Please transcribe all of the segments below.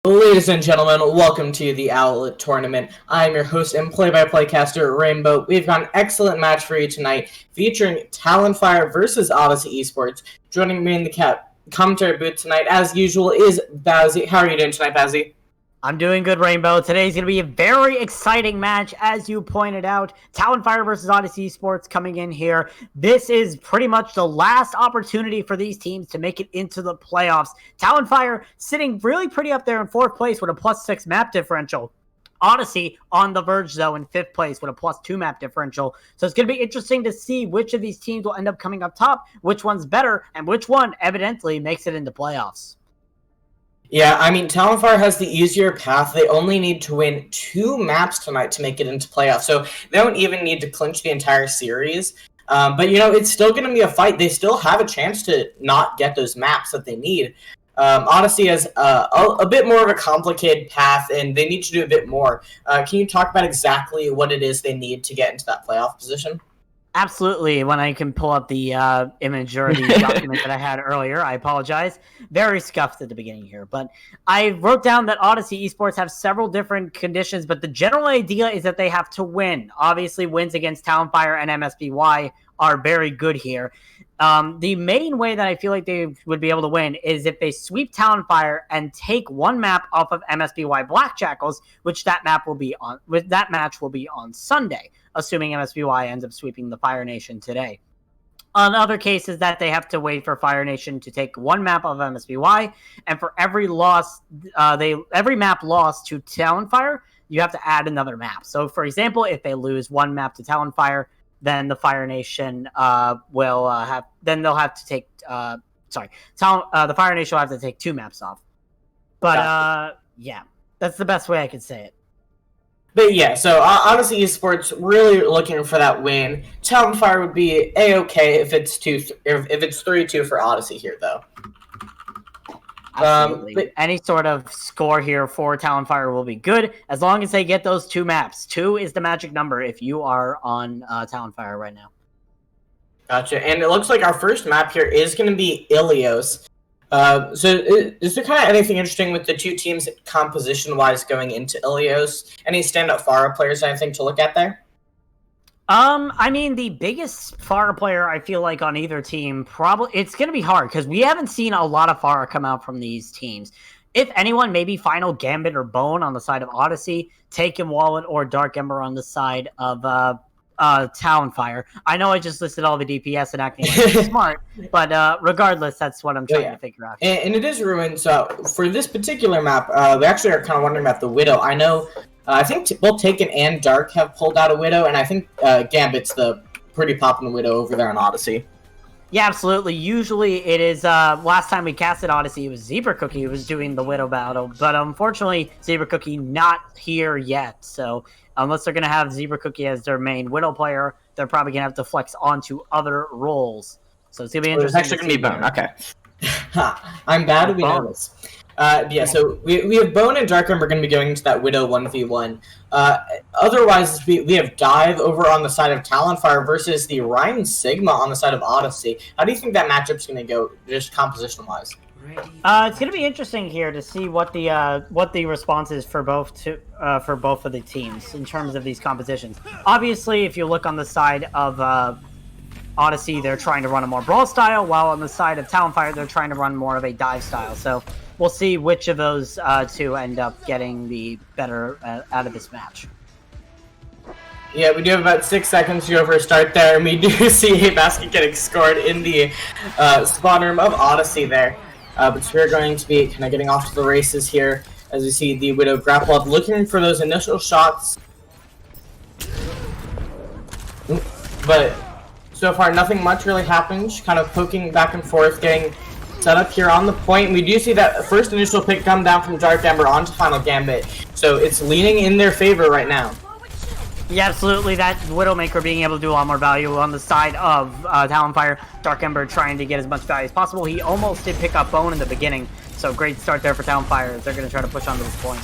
Ladies and gentlemen, welcome to the Owlet tournament. I am your host and play-by-play caster, Rainbow. We've got an excellent match for you tonight, featuring TalonFire versus Odyssey Esports. Joining me in the commentary booth tonight, as usual, is Bazzy. How are you doing tonight, Bazzy? I'm doing good, Rainbow. Today's going to be a very exciting match, as you pointed out. TalonFire versus Odyssey Esports coming in here. This is pretty much the last opportunity for these teams to make it into the playoffs. TalonFire sitting really pretty up there in 4th place with a +6 map differential. Odyssey on the verge, though, in 5th place with a +2 map differential. So it's going to be interesting to see which of these teams will end up coming up top, which one's better, and which one evidently makes it into playoffs. Yeah, I mean, TalonFire has the easier path. They only need to win 2 maps tonight to make it into playoffs, so they don't even need to clinch the entire series. But, you know, it's still going to be a fight. They still have a chance to not get those maps that they need. Odyssey has a bit more of a complicated path, and they need to do a bit more. Can you talk about exactly what it is they need to get into that playoff position? Absolutely. When I can pull up the image or the document that I had earlier, I apologize. Very scuffed at the beginning here. But I wrote down that Odyssey Esports have several different conditions, but the general idea is that they have to win. Obviously, wins against TalonFire and MSBY are very good here. The main way that I feel like they would be able to win is if they sweep TalonFire and take 1 map off of MSBY Black Jackals, which that match will be on Sunday, assuming MSBY ends up sweeping the Fire Nation today. On other cases that they have to wait for Fire Nation to take 1 map of MSBY, and for every map lost to TalonFire, you have to add another map. So, for example, if they lose 1 map to TalonFire, then the Fire Nation will have. Then they'll have to take. The Fire Nation will have to take 2 maps off. But yeah, that's the best way I could say it. But yeah, so Odyssey Esports really looking for that win. TalonFire would be a-okay if it's 3-2 for Odyssey here, though. Absolutely. But any sort of score here for TalonFire will be good, as long as they get those 2 maps. 2 is the magic number if you are on TalonFire right now. Gotcha. And it looks like our first map here is going to be Ilios. So is there kind of anything interesting with the 2 teams composition-wise going into Ilios? Any standout Pharah players, anything to look at there? I mean, the biggest Pharah player I feel like on either team, it's going to be hard because we haven't seen a lot of Pharah come out from these teams. If anyone, maybe Final Gambit or Bone on the side of Odyssey, Taken Wallet or Dark Ember on the side of TalonFire. I know I just listed all the DPS and acting like I'm smart, but regardless, that's what I'm trying to figure out. And it is ruined, so for this particular map, we actually are kind of wondering about the Widow. I know, I think both Taken and Dark have pulled out a Widow, and I think Gambit's the pretty poppin' Widow over there on Odyssey. Yeah, absolutely. Usually it is, last time we casted Odyssey, it was Zebra Cookie who was doing the Widow battle, but unfortunately, Zebra Cookie not here yet, so unless they're going to have Zebra Cookie as their main Widow player, they're probably going to have to flex onto other roles. So it's going to be interesting. It's actually going to be Bone, okay. I'm bad, we know this. Yeah, so we have Bone and Dark Ember going to be going into that Widow 1v1. Otherwise, we have Dive over on the side of TalonFire versus the Ryan Sigma on the side of Odyssey. How do you think that matchup's going to go, just composition-wise? It's going to be interesting here to see what the response is for both of the teams in terms of these compositions. Obviously, if you look on the side of Odyssey, they're trying to run a more brawl style, while on the side of TalonFire, they're trying to run more of a dive style. So we'll see which of those 2 end up getting the better out of this match. Yeah, we do have about 6 seconds to go for a start there, and we do see a basket getting scored in the spawn room of Odyssey there. But we're going to be kind of getting off to the races here, as we see the Widow grapple up, looking for those initial shots. But so far, nothing much really happened. Kind of poking back and forth, getting set up here on the point. We do see that first initial pick come down from Dark Ember onto Final Gambit, so it's leaning in their favor right now. Yeah, absolutely. That Widowmaker being able to do a lot more value on the side of TalonFire. Dark Ember trying to get as much value as possible. He almost did pick up Bone in the beginning, so great start there for TalonFire as they're going to try to push onto this point.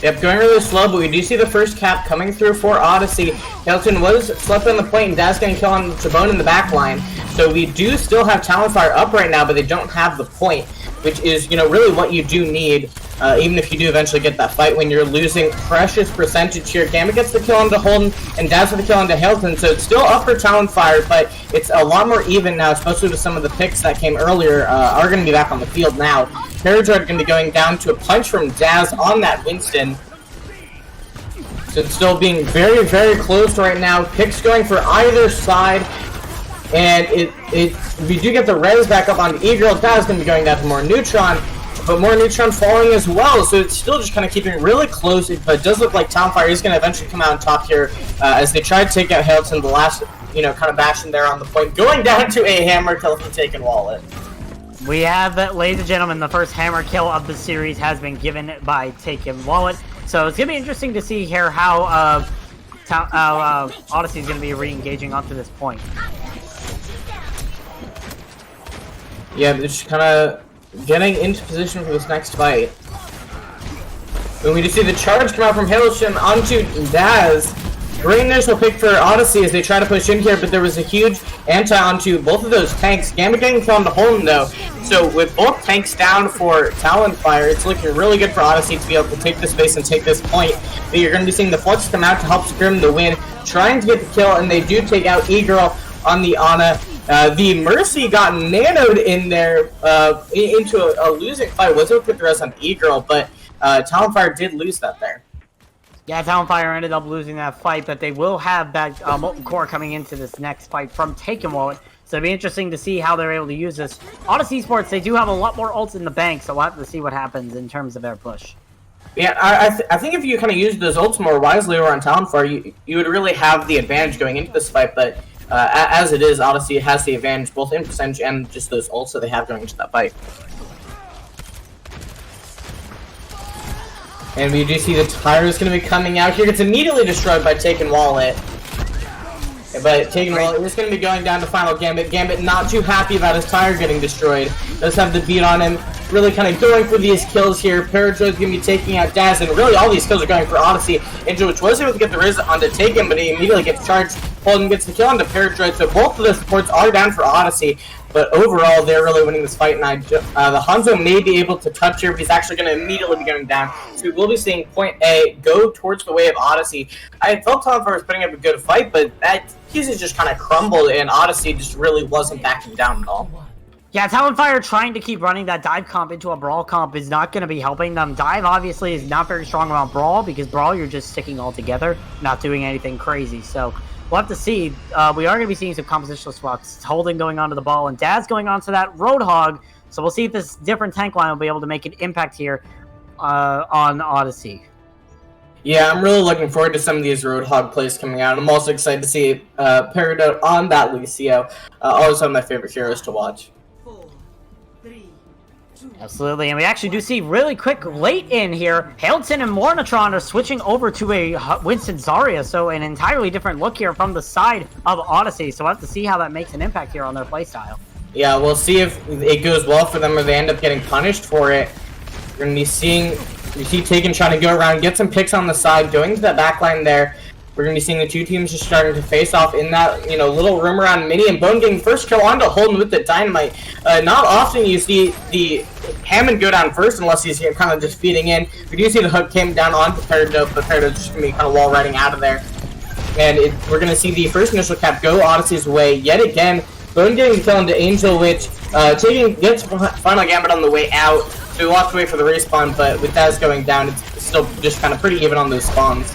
Yep, going really slow, but we do see the first cap coming through for Odyssey. Hilton was slept on the point, and Daz getting kill on Chabone in the back line. So we do still have TalonFire up right now, but they don't have the point, which is, you know, really what you do need even if you do eventually get that fight when you're losing precious percentage here. Gambit gets the kill onto Holden, and Daz with the kill onto Hilton, so it's still up for TalonFire, but it's a lot more even now, especially with some of the picks that came earlier are going to be back on the field now. Paradroid going to be going down to a punch from Daz on that Winston. So it's still being very, very close right now. Picks going for either side, and we do get the res back up on E-Girl. Daz going to be going down to more Neutron. But more Neutron falling as well, so it's still just kind of keeping really close, but it does look like TalonFire is going to eventually come out on top here as they try to take out Hamilton, the last, kind of bashing there on the point, going down to a hammer kill from Taken Wallet. We have, ladies and gentlemen, the first hammer kill of the series has been given by Taken Wallet, so it's going to be interesting to see here how Odyssey is going to be re-engaging onto this point. Yeah, they're just kind of getting into position for this next fight. And we just see the charge come out from Hamilton onto Daz. Great initial pick for Odyssey as they try to push in here, but there was a huge anti onto both of those tanks. Gambit getting thrown to Holden though. So with both tanks down for TalonFire, it's looking really good for Odyssey to be able to take this space and take this point. But you're going to be seeing the Flux come out to help Scrim the win, trying to get the kill, and they do take out E-Girl on the Ana. The Mercy got nanoed in there into a losing fight. Was able to put the rest on E-Girl, but TalonFire did lose that there. Yeah, TalonFire ended up losing that fight, but they will have that Molten Core coming into this next fight from Taken Wallet. So it'll be interesting to see how they're able to use this. Odyssey Esports, they do have a lot more ults in the bank, so we'll have to see what happens in terms of their push. Yeah, I think if you kind of use those ults more wisely over on TalonFire, you would really have the advantage going into this fight, but as it is, Odyssey has the advantage both in percentage and just those ults that they have going into that fight. And we do see the tire is going to be coming out here. It's immediately destroyed by Taken Wallet. But Taken Wallet is going to be going down to final Gambit. Gambit not too happy about his tire getting destroyed. Does have the beat on him. Really kind of going for these kills here. Paradroid's going to be taking out Daz, and really all these kills are going for Odyssey. Angel, which was able to get the Riz onto Taken, but he immediately gets charged. Holden gets the kill onto Paradroid, so both of the supports are down for Odyssey. But overall, they're really winning this fight, and the Hanzo may be able to touch here, but he's actually going to immediately be going down. So we will be seeing point A go towards the way of Odyssey. I felt TalonFire was putting up a good fight, but that pieces just kind of crumbled, and Odyssey just really wasn't backing down at all. Yeah, TalonFire trying to keep running that dive comp into a brawl comp is not going to be helping them. Dive obviously is not very strong around brawl, because brawl you're just sticking all together, not doing anything crazy. So we'll have to see. We are going to be seeing some compositional swaps. Holden going onto the ball and Daz going onto that Roadhog. So we'll see if this different tank line will be able to make an impact here on Odyssey. Yeah, I'm really looking forward to some of these Roadhog plays coming out. I'm also excited to see Peridot on that Lucio. Always one of my favorite heroes to watch. Absolutely, and we actually do see really quick late in here, Hamilton and Mornatron are switching over to a Winston Zarya, so an entirely different look here from the side of Odyssey, so we'll have to see how that makes an impact here on their playstyle. Yeah, we'll see if it goes well for them or they end up getting punished for it. We're going to be seeing, we see Taken trying to go around, get some picks on the side, going to that backline there. We're going to be seeing the two teams just starting to face off in that, little room around Mini, and Bone getting first kill onto Holden with the Dynamite. Not often you see the Hammond go down first unless he's kind of just feeding in. We do see the hook came down onto Peridot, but Peridot's just going to be kind of wall riding out of there. And we're going to see the first initial cap go Odyssey's way yet again. Bone getting the kill into Angel, which gets final Gambit on the way out. So we'll have to wait for the respawn, but with Daz going down, it's still just kind of pretty even on those spawns.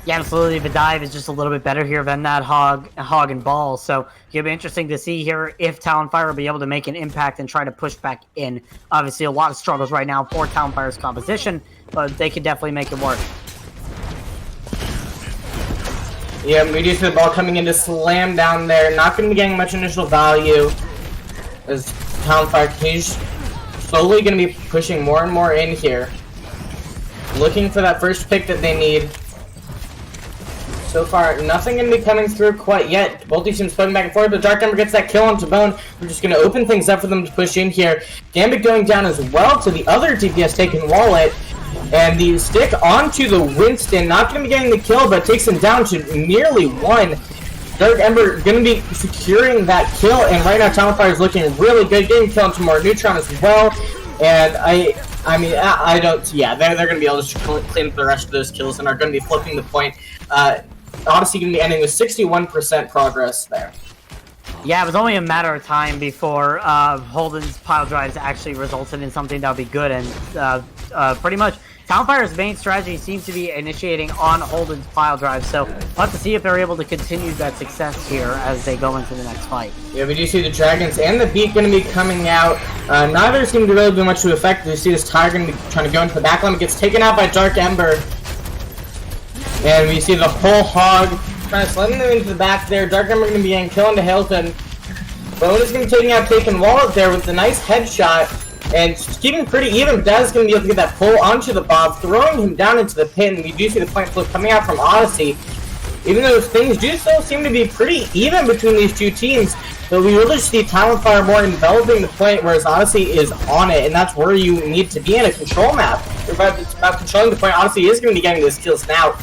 Yeah, absolutely. The dive is just a little bit better here than that hog and ball. So it'll be interesting to see here if TalonFire will be able to make an impact and try to push back in. Obviously, a lot of struggles right now for TalonFire's composition, but they could definitely make it work. Yeah, we do see the ball coming in to slam down there. Not going to be getting much initial value as TalonFire is slowly going to be pushing more and more in here. Looking for that first pick that they need. So far, nothing going to be coming through quite yet. Both these teams putting back and forth, but Dark Ember gets that kill onto Bone. We're just going to open things up for them to push in here. Gambit going down as well to the other DPS Taken Wallet. And the stick onto the Winston. Not going to be getting the kill, but takes him down to nearly one. Dark Ember going to be securing that kill. And right now, TalonFire is looking really good. Getting kill onto more Neutron as well. And I mean, I don't. Yeah, they're going to be able to clean up the rest of those kills and are going to be flipping the point. Odyssey going to be ending with 61% progress there. Yeah, it was only a matter of time before Holden's pile drives actually resulted in something that would be good, and pretty much TalonFire's main strategy seems to be initiating on Holden's pile drive, so we'll have to see if they're able to continue that success here as they go into the next fight. Yeah, we do see the Dragons and the Beak going to be coming out. Neither seem to really do much to affect. We see this Tiger going to be trying to go into the back line. It gets taken out by Dark Ember. And we see the whole Hog trying to slide them into the back there. Dark Ember going to be getting killed into Hilton. Bone is going to be taking out Taken Wallet there with a nice headshot. And keeping pretty even, Daz is going to be able to get that pull onto the Bob, throwing him down into the pin. We do see the point flip coming out from Odyssey. Even though things do still seem to be pretty even between these two teams, but we really see TalonFire more enveloping the point, whereas Odyssey is on it, and that's where you need to be in a control map. It's about controlling the point. Odyssey is going to be getting those kills now.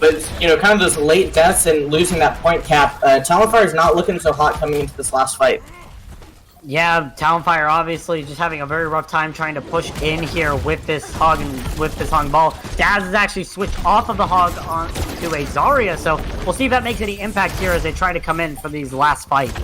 But, you know, kind of those late deaths and losing that point cap, TalonFire is not looking so hot coming into this last fight. Yeah, TalonFire obviously just having a very rough time trying to push in here with this Hog and with this Hog ball. Daz has actually switched off of the Hog onto a Zarya, so we'll see if that makes any impact here as they try to come in for these last fight.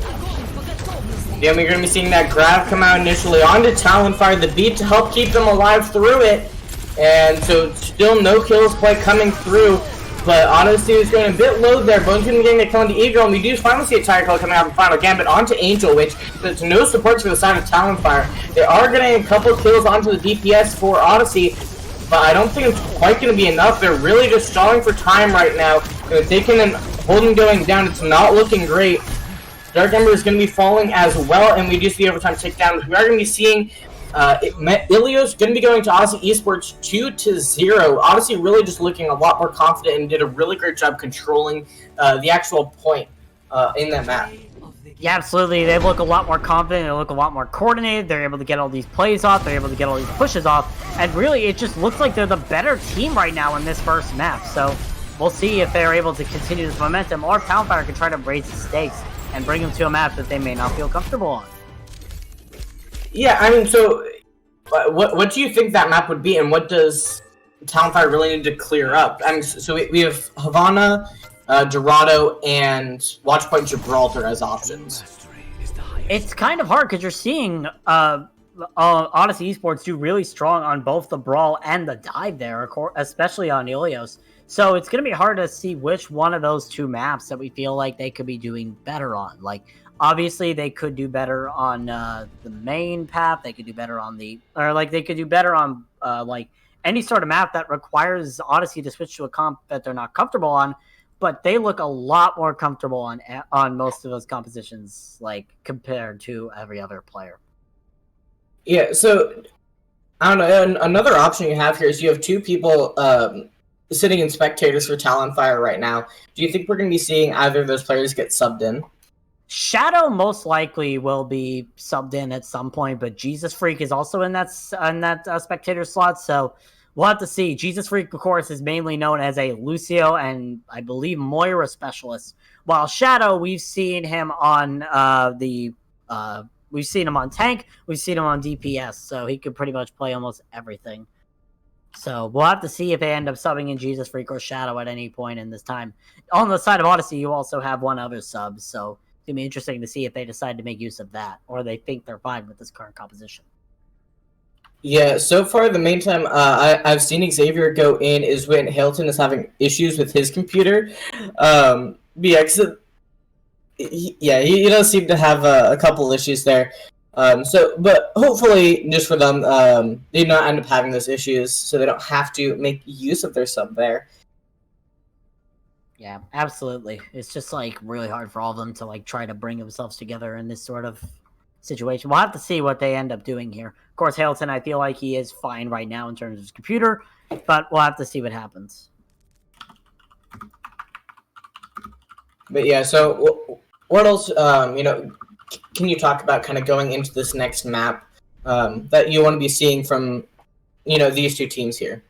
Yeah, we're going to be seeing that grab come out initially onto TalonFire, the beat to help keep them alive through it. And so still no kills quite coming through. But Odyssey is going a bit low there. Bone's going to be getting a kill into Eagle, and we do finally see a tire kill coming out from Final Gambit onto Angel, which there's no support for the side of TalonFire. They are getting a couple kills onto the DPS for Odyssey, but I don't think it's quite going to be enough. They're really just stalling for time right now. Taking and Holden going down, it's not looking great. Dark Ember is going to be falling as well, and we do see overtime takedowns. We are going to be seeing Ilios going to be going to Odyssey Esports 2-0. Odyssey really just looking a lot more confident and did a really great job controlling the actual point in that map. Yeah, absolutely. They look a lot more confident. They look a lot more coordinated. They're able to get all these plays off. They're able to get all these pushes off. And really, it just looks like they're the better team right now in this first map. So we'll see if they're able to continue this momentum, or if TalonFire can try to raise the stakes and bring them to a map that they may not feel comfortable on. Yeah, I mean, so what do you think that map would be, and what does TalonFire really need to clear up? I mean, so we have Havana, Dorado, and Watchpoint Gibraltar as options. It's kind of hard because you're seeing Odyssey Esports do really strong on both the Brawl and the Dive there, especially on Ilios. So it's going to be hard to see which one of those two maps that we feel like they could be doing better on. Like, obviously, they could do better on the main path. They could do better on they could do better on like any sort of map that requires Odyssey to switch to a comp that they're not comfortable on. But they look a lot more comfortable on most of those compositions, like compared to every other player. Yeah. So I don't know. Another option you have here is you have two people sitting in spectators for TalonFire right now. Do you think we're going to be seeing either of those players get subbed in? Shadow most likely will be subbed in at some point, but Jesus Freak is also in that spectator slot, so we'll have to see. Jesus Freak, of course, is mainly known as a Lucio and I believe Moira specialist, while Shadow, we've seen him on we've seen him on tank, we've seen him on DPS, so he could pretty much play almost everything. So we'll have to see if they end up subbing in Jesus Freak or Shadow at any point in this time. On the side of Odyssey, you also have one other sub, so it's going to be interesting to see if they decide to make use of that, or they think they're fine with this current composition. Yeah, so far the main time I've seen Xavier go in is when Hilton is having issues with his computer. Yeah, he does seem to have a couple issues there. But hopefully, just for them, they do not end up having those issues, so they don't have to make use of their sub there. Yeah, absolutely. It's just like really hard for all of them to like try to bring themselves together in this sort of situation. We'll have to see what they end up doing here. Of course, Hilton, I feel like he is fine right now in terms of his computer, but we'll have to see what happens. But yeah, so what else? Can you talk about kind of going into this next map that you want to be seeing from these two teams here?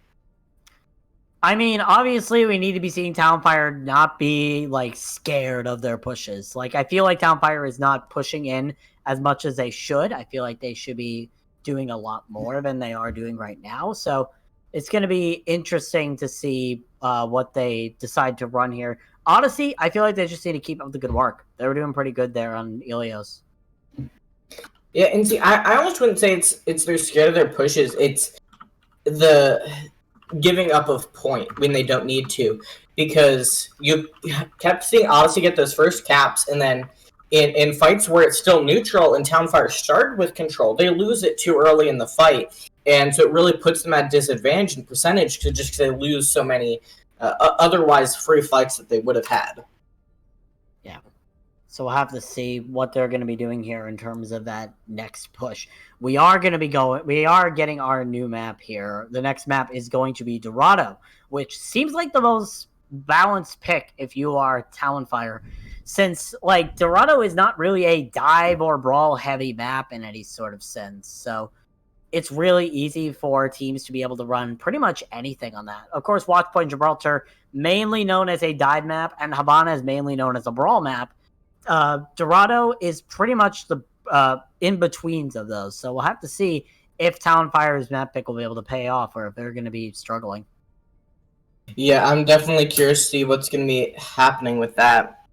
I mean, obviously, we need to be seeing TalonFire not be, like, scared of their pushes. Like, I feel like TalonFire is not pushing in as much as they should. I feel like they should be doing a lot more than they are doing right now. So it's going to be interesting to see what they decide to run here. Odyssey, I feel like they just need to keep up the good work. They were doing pretty good there on Ilios. Yeah, and see, I almost wouldn't say it's they're scared of their pushes. It's the giving up of point when they don't need to, because you kept seeing Odyssey get those first caps, and then in fights where it's still neutral and TalonFire started with control, they lose it too early in the fight, and so it really puts them at disadvantage in percentage just because they lose so many otherwise free fights that they would have had. Yeah. So we'll have to see what they're going to be doing here in terms of that next push. We are getting our new map here. The next map is going to be Dorado, which seems like the most balanced pick if you are TalonFire, since like Dorado is not really a dive or brawl heavy map in any sort of sense. So it's really easy for teams to be able to run pretty much anything on that. Of course, Watchpoint Gibraltar, mainly known as a dive map, and Habana is mainly known as a brawl map. Dorado is pretty much the in-betweens of those. So we'll have to see if TalonFire's map pick will be able to pay off or if they're going to be struggling. Yeah, I'm definitely curious to see what's going to be happening with that.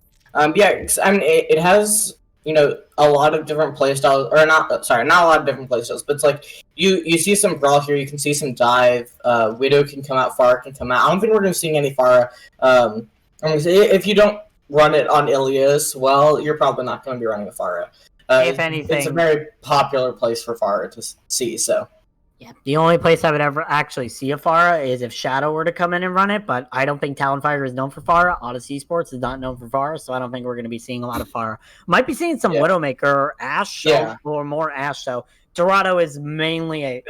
Yeah, I mean, it has, a lot of different playstyles, or not a lot of different playstyles, but it's like, you see some brawl here, you can see some dive, Widow can come out, Pharah can come out. I don't think we're going to see any Pharah. If you don't run it on Ilios, well, you're probably not going to be running a Pharah. If anything, it's a very popular place for Pharah to see, so. Yeah, the only place I would ever actually see a Pharah is if Shadow were to come in and run it, but I don't think TalonFire is known for Pharah. Odyssey Esports is not known for Pharah, so I don't think we're going to be seeing a lot of Pharah. Might be seeing some Widowmaker or Ashe, or more Ashe, so Dorado is mainly a,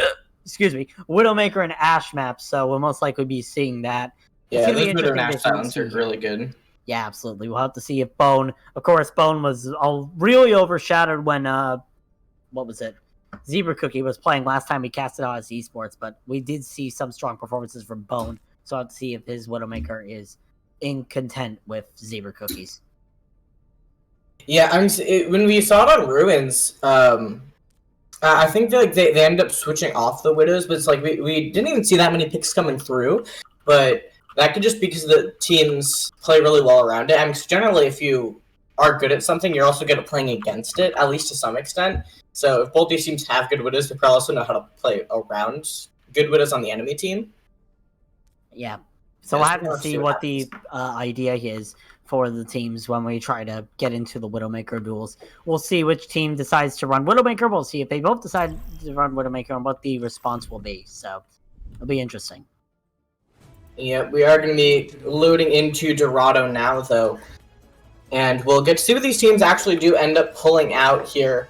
Widowmaker and Ashe map, so we'll most likely be seeing that. Yeah, those Widow and Ashe silence are really good. Yeah, absolutely. We'll have to see if Bone, of course, Bone was really overshadowed when, what was it? Zebra Cookie was playing last time we casted out as Esports, but we did see some strong performances from Bone, so I'll have to see if his Widowmaker is in content with Zebra Cookies. Yeah, when we saw it on Ruins, I think they ended up switching off the Widows, but it's like we didn't even see that many picks coming through, but that could just be because the teams play really well around it. I mean, generally, if you are good at something, you're also good at playing against it, at least to some extent. So if both these teams have good Widows, they probably also know how to play around good Widows on the enemy team. Yeah. So we'll have to see what the idea is for the teams when we try to get into the Widowmaker duels. We'll see which team decides to run Widowmaker. We'll see if they both decide to run Widowmaker and what the response will be. So it'll be interesting. Yeah, we are going to be loading into Dorado now, though. And we'll get to see what these teams actually do end up pulling out here.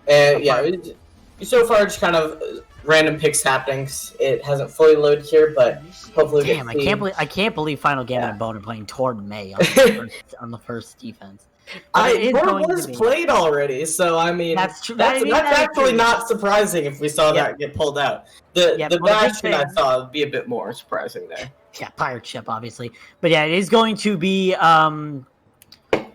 So far just kind of random picks happening. It hasn't fully loaded here, but hopefully Damn, I can't believe Final Gambit and Bone are playing toward May on the first defense. Torb was played already, so I mean that's true. That's actually not surprising if we saw that get pulled out. The Bastion I thought would be a bit more surprising there. Yeah, Pirate Ship, obviously. But yeah, it is going to be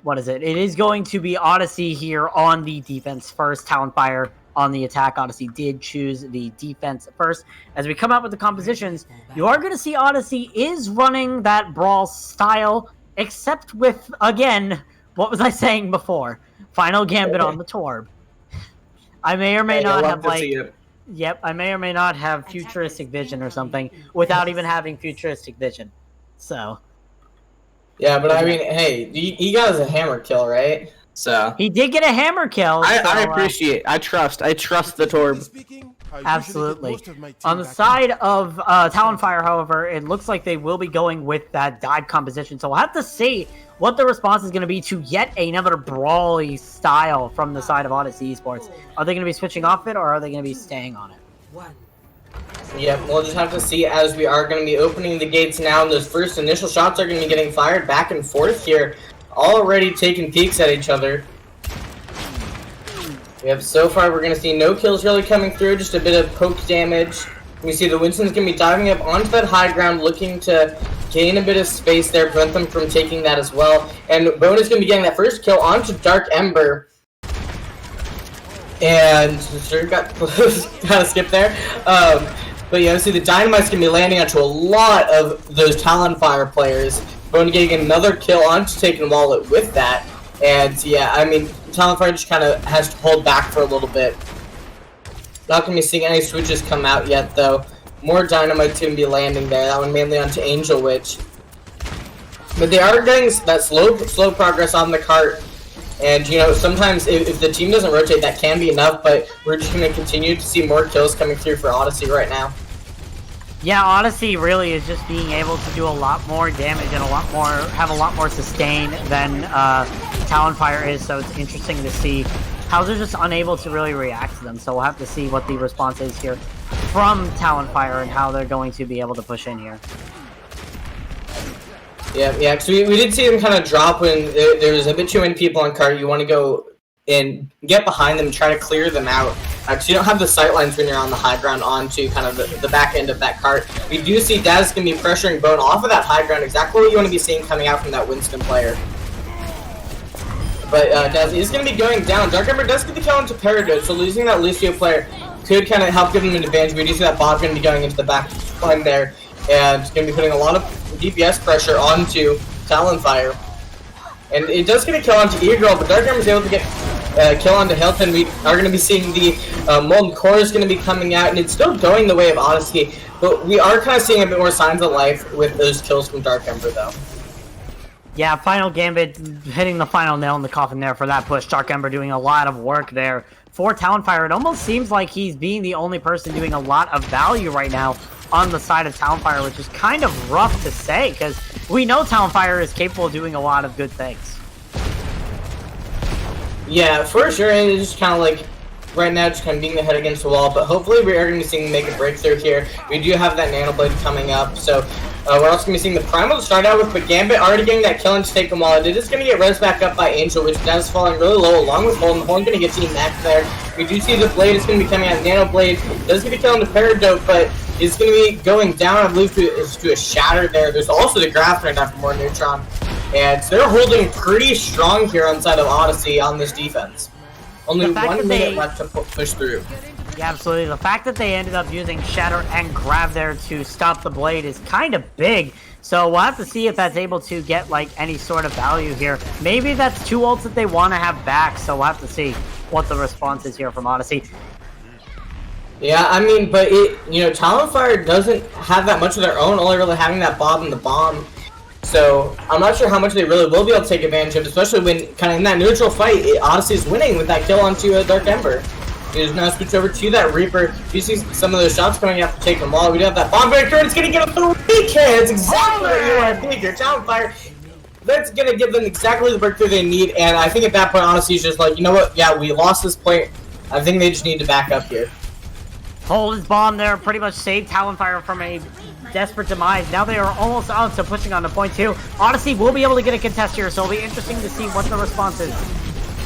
what is it? It is going to be Odyssey here on the defense first. TalonFire on the attack. Odyssey did choose the defense first. As we come out with the compositions, you are going to see Odyssey is running that brawl style, except with, again, what was I saying before? Final Gambit on the Torb. I may or may not have, I may or may not have futuristic vision or something without even having futuristic vision. So. Yeah, but I mean, hey, he got us a hammer kill, right? So he did get a hammer kill. I appreciate. I trust the Torb. Absolutely. On the side of TalonFire, however, it looks like they will be going with that dive composition. So we'll have to see what the response is going to be to yet another brawly style from the side of Odyssey Esports. Are they going to be switching off it, or are they going to be staying on it? Yeah, we'll just have to see as we are going to be opening the gates now. And those first initial shots are going to be getting fired back and forth here. Already taking peeks at each other. We have so far, we're going to see no kills really coming through, just a bit of poke damage. We see the Winston's going to be diving up onto that high ground, looking to gain a bit of space there, prevent them from taking that as well. And Bone is going to be getting that first kill onto Dark Ember. And sure got kind of skipped there. But yeah, see the Dynamite's gonna be landing onto a lot of those TalonFire players. Going to getting another kill onto taking Owlet with that. And yeah, I mean TalonFire just kind of has to hold back for a little bit. Not gonna be seeing any switches come out yet though. More Dynamite's gonna be landing there. That one mainly onto Angel Witch. But they are getting that slow progress on the cart. And, you know, sometimes if the team doesn't rotate, that can be enough, but we're just going to continue to see more kills coming through for Odyssey right now. Yeah, Odyssey really is just being able to do a lot more damage and have a lot more sustain than TalonFire is, so it's interesting to see how they're just unable to really react to them. So we'll have to see what the response is here from TalonFire and how they're going to be able to push in here. Yeah, because we did see them kind of drop when there was a bit too many people on cart. You want to go and get behind them and try to clear them out. Because you don't have the sight lines when you're on the high ground onto kind of the back end of that cart. We do see Daz going to be pressuring Bone off of that high ground, exactly what you want to be seeing coming out from that Winston player. But Daz is going to be going down. Dark Ember does get the kill into Paradox, so losing that Lucio player could kind of help give them an advantage. We do see that Bob's going to be going into the back line there. And it's going to be putting a lot of DPS pressure onto TalonFire. And it does get a kill onto E-Girl, but Dark Armor is able to get a kill onto Hilton. We are going to be seeing the Molten Core is going to be coming out, and it's still going the way of Odyssey. But we are kind of seeing a bit more signs of life with those kills from Dark Ember, though. Yeah, Final Gambit hitting the final nail in the coffin there for that push. Dark Ember doing a lot of work there for TalonFire. It almost seems like he's being the only person doing a lot of value right now on the side of TalonFire, which is kind of rough to say, because we know TalonFire is capable of doing a lot of good things. Yeah, for sure, and it's just kind of like, right now, just kind of beating the head against the wall, but hopefully we are going to be seeing make a breakthrough here. We do have that Nano Blade coming up, so we're also going to be seeing the Primal to start out with, but Gambit already getting that kill and take them all. It is going to get res back up by Angel, which is falling really low along with Holden. Holden's going to get Team Max there. We do see the Blade is going to be coming out. Nano Blade does get a kill on the Paradope, but it's going to be going down, I believe, to a Shatter there. There's also the Graph right now for more Neutron. And so they're holding pretty strong here on side of Odyssey on this defense. Only 1 minute left to push through. Yeah, absolutely. The fact that they ended up using Shatter and Grab there to stop the Blade is kind of big. So we'll have to see if that's able to get like any sort of value here. Maybe that's 2 ults that they want to have back. So we'll have to see what the response is here from Odyssey. Yeah, I mean, but TalonFire doesn't have that much of their own, only really having that Bob and the Bomb. So I'm not sure how much they really will be able to take advantage of, especially when kind of in that neutral fight, Odyssey's winning with that kill onto Dark Ember. It is now switch over to that Reaper. You see some of those shots coming out to take them all. We do have that Bomb Breaker, and it's going to get a 3K. That's exactly what you want to think here. TalonFire, that's going to give them exactly the breakthrough they need, and I think at that point, Odyssey's just like, you know what, yeah, we lost this point. I think they just need to back up here. Hold his bomb there, pretty much saved TalonFire from a desperate demise. Now they are almost out to pushing on to point 2. Odyssey will be able to get a contest here, so it'll be interesting to see what the response is.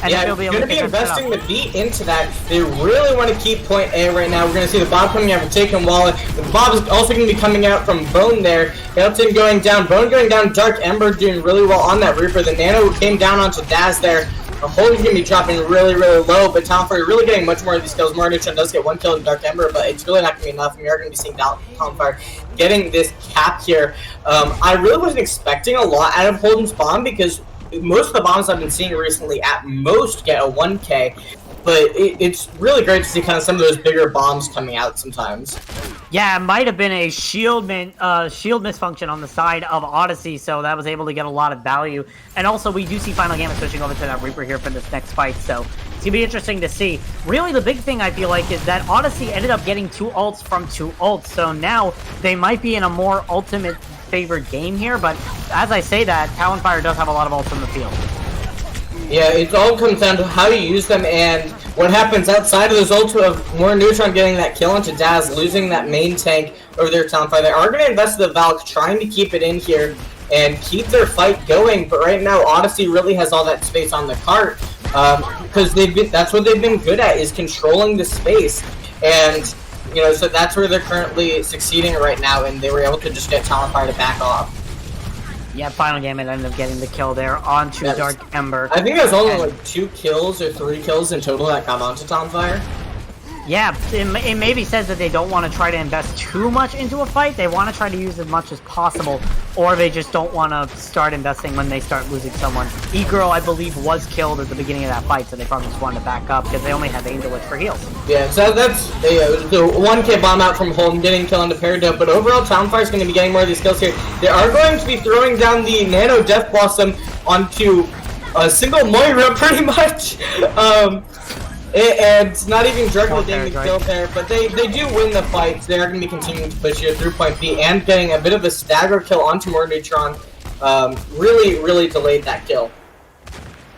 And yeah, be going to be investing the beat into that. They really want to keep point A right now. We're going to see the Bob coming out from taking Wallet. The Bob is also going to be coming out from Bone there. Hilton going down, Bone going down, Dark Ember doing really well on that Reaper. The Nano came down onto Daz there. The Holy's going to be dropping really, really low, but TalonFire really getting much more of these kills. Neutron does get 1 kill in Dark Ember, but it's really not going to be enough, and we are going to be seeing TalonFire getting this cap here. I really wasn't expecting a lot out of Holden's Bomb, because most of the bombs I've been seeing recently at most get a 1K, but it's really great to see kind of some of those bigger bombs coming out sometimes. Yeah, it might have been a shield misfunction on the side of Odyssey, so that was able to get a lot of value. And also, we do see Final Gambit switching over to that Reaper here for this next fight, so it's going to be interesting to see. Really, the big thing I feel like is that Odyssey ended up getting 2 ults from 2 ults, so now they might be in a more ultimate favored game here, but as I say that, TalonFire does have a lot of ults in the field. Yeah, it all comes down to how you use them and what happens outside of those ults of more Neutron getting that kill into Daz, losing that main tank over there, TalonFire. They are going to invest the Valk, trying to keep it in here and keep their fight going, but right now Odyssey really has all that space on the cart, because that's what they've been good at, is controlling the space. And so that's where they're currently succeeding right now, and they were able to just get TalonFire to back off. Yeah, final game, it ended up getting the kill there onto Dark Ember. I think there's only like 2 kills or 3 kills in total that got onto TalonFire. Yeah, it maybe says that they don't want to try to invest too much into a fight. They want to try to use as much as possible, or they just don't want to start investing when they start losing someone. E-Girl, I believe, was killed at the beginning of that fight, so they probably just wanted to back up because they only have Angel Witch for heals. Yeah, so that's the 1K bomb out from Holden getting killed into Peridot, but overall TalonFire is going to be getting more of these kills here. They are going to be throwing down the Nano Death Blossom onto a single Moira, pretty much. And not even directly getting the kill there, but they do win the fight. They are going to be continuing to push here through point B and getting a bit of a stagger kill onto More Neutron. Really delayed that kill.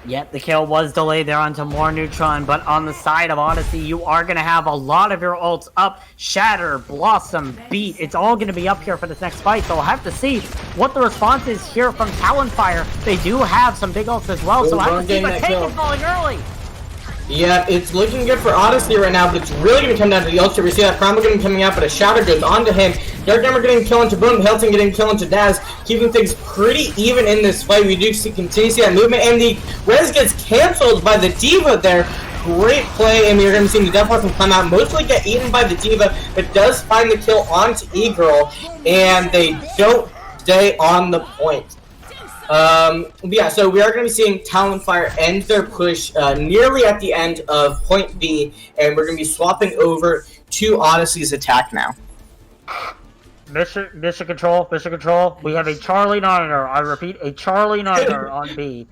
Yep, the kill was delayed there onto More Neutron, but on the side of Odyssey, you are going to have a lot of your ults up. Shatter, Blossom, Beat, it's all going to be up here for this next fight, so we'll have to see what the response is here from TalonFire. They do have some big ults as well, so we'll have to see, but Taken falling early. Yeah, it's looking good for Odyssey right now, but it's really going to come down to the ultra. We see that Primal getting coming out, but a Shatter goes onto him. Dark Ember getting killed into Boom, Hilton getting killed into Daz, keeping things pretty even in this fight. We do continue to see that movement, and the res gets cancelled by the D.Va there. Great play, and we're going to see the Death Blossom come out, mostly get eaten by the D.Va, but does find the kill onto E-Girl, and they don't stay on the point. Yeah, so we are going to be seeing TalonFire end their push nearly at the end of point B, and we're going to be swapping over to Odyssey's attack now. Mission control. We have a Charlie Niner. I repeat, a Charlie Niner on B.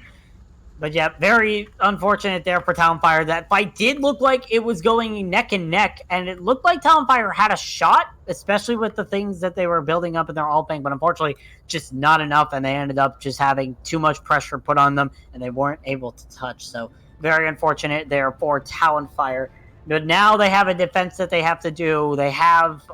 But yeah, very unfortunate there for TalonFire. That fight did look like it was going neck and neck, and it looked like TalonFire had a shot, especially with the things that they were building up in their ult bank, but unfortunately just not enough, and they ended up just having too much pressure put on them, and they weren't able to touch. So very unfortunate there for TalonFire. But now they have a defense that they have to do. They have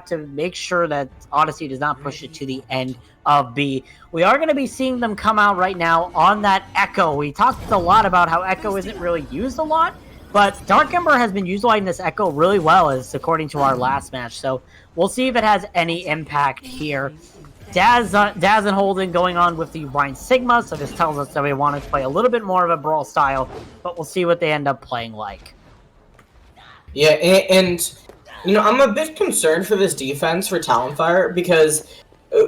to make sure that Odyssey does not push it to the end of B. We are going to be seeing them come out right now on that Echo. We talked a lot about how Echo isn't really used a lot, but Dark Ember has been utilizing this Echo really well, as according to our last match. So we'll see if it has any impact here. Daz and Holden going on with the Rhine Sigma, so this tells us that we want to play a little bit more of a brawl style, but we'll see what they end up playing like. Yeah, and you know, I'm a bit concerned for this defense for TalonFire because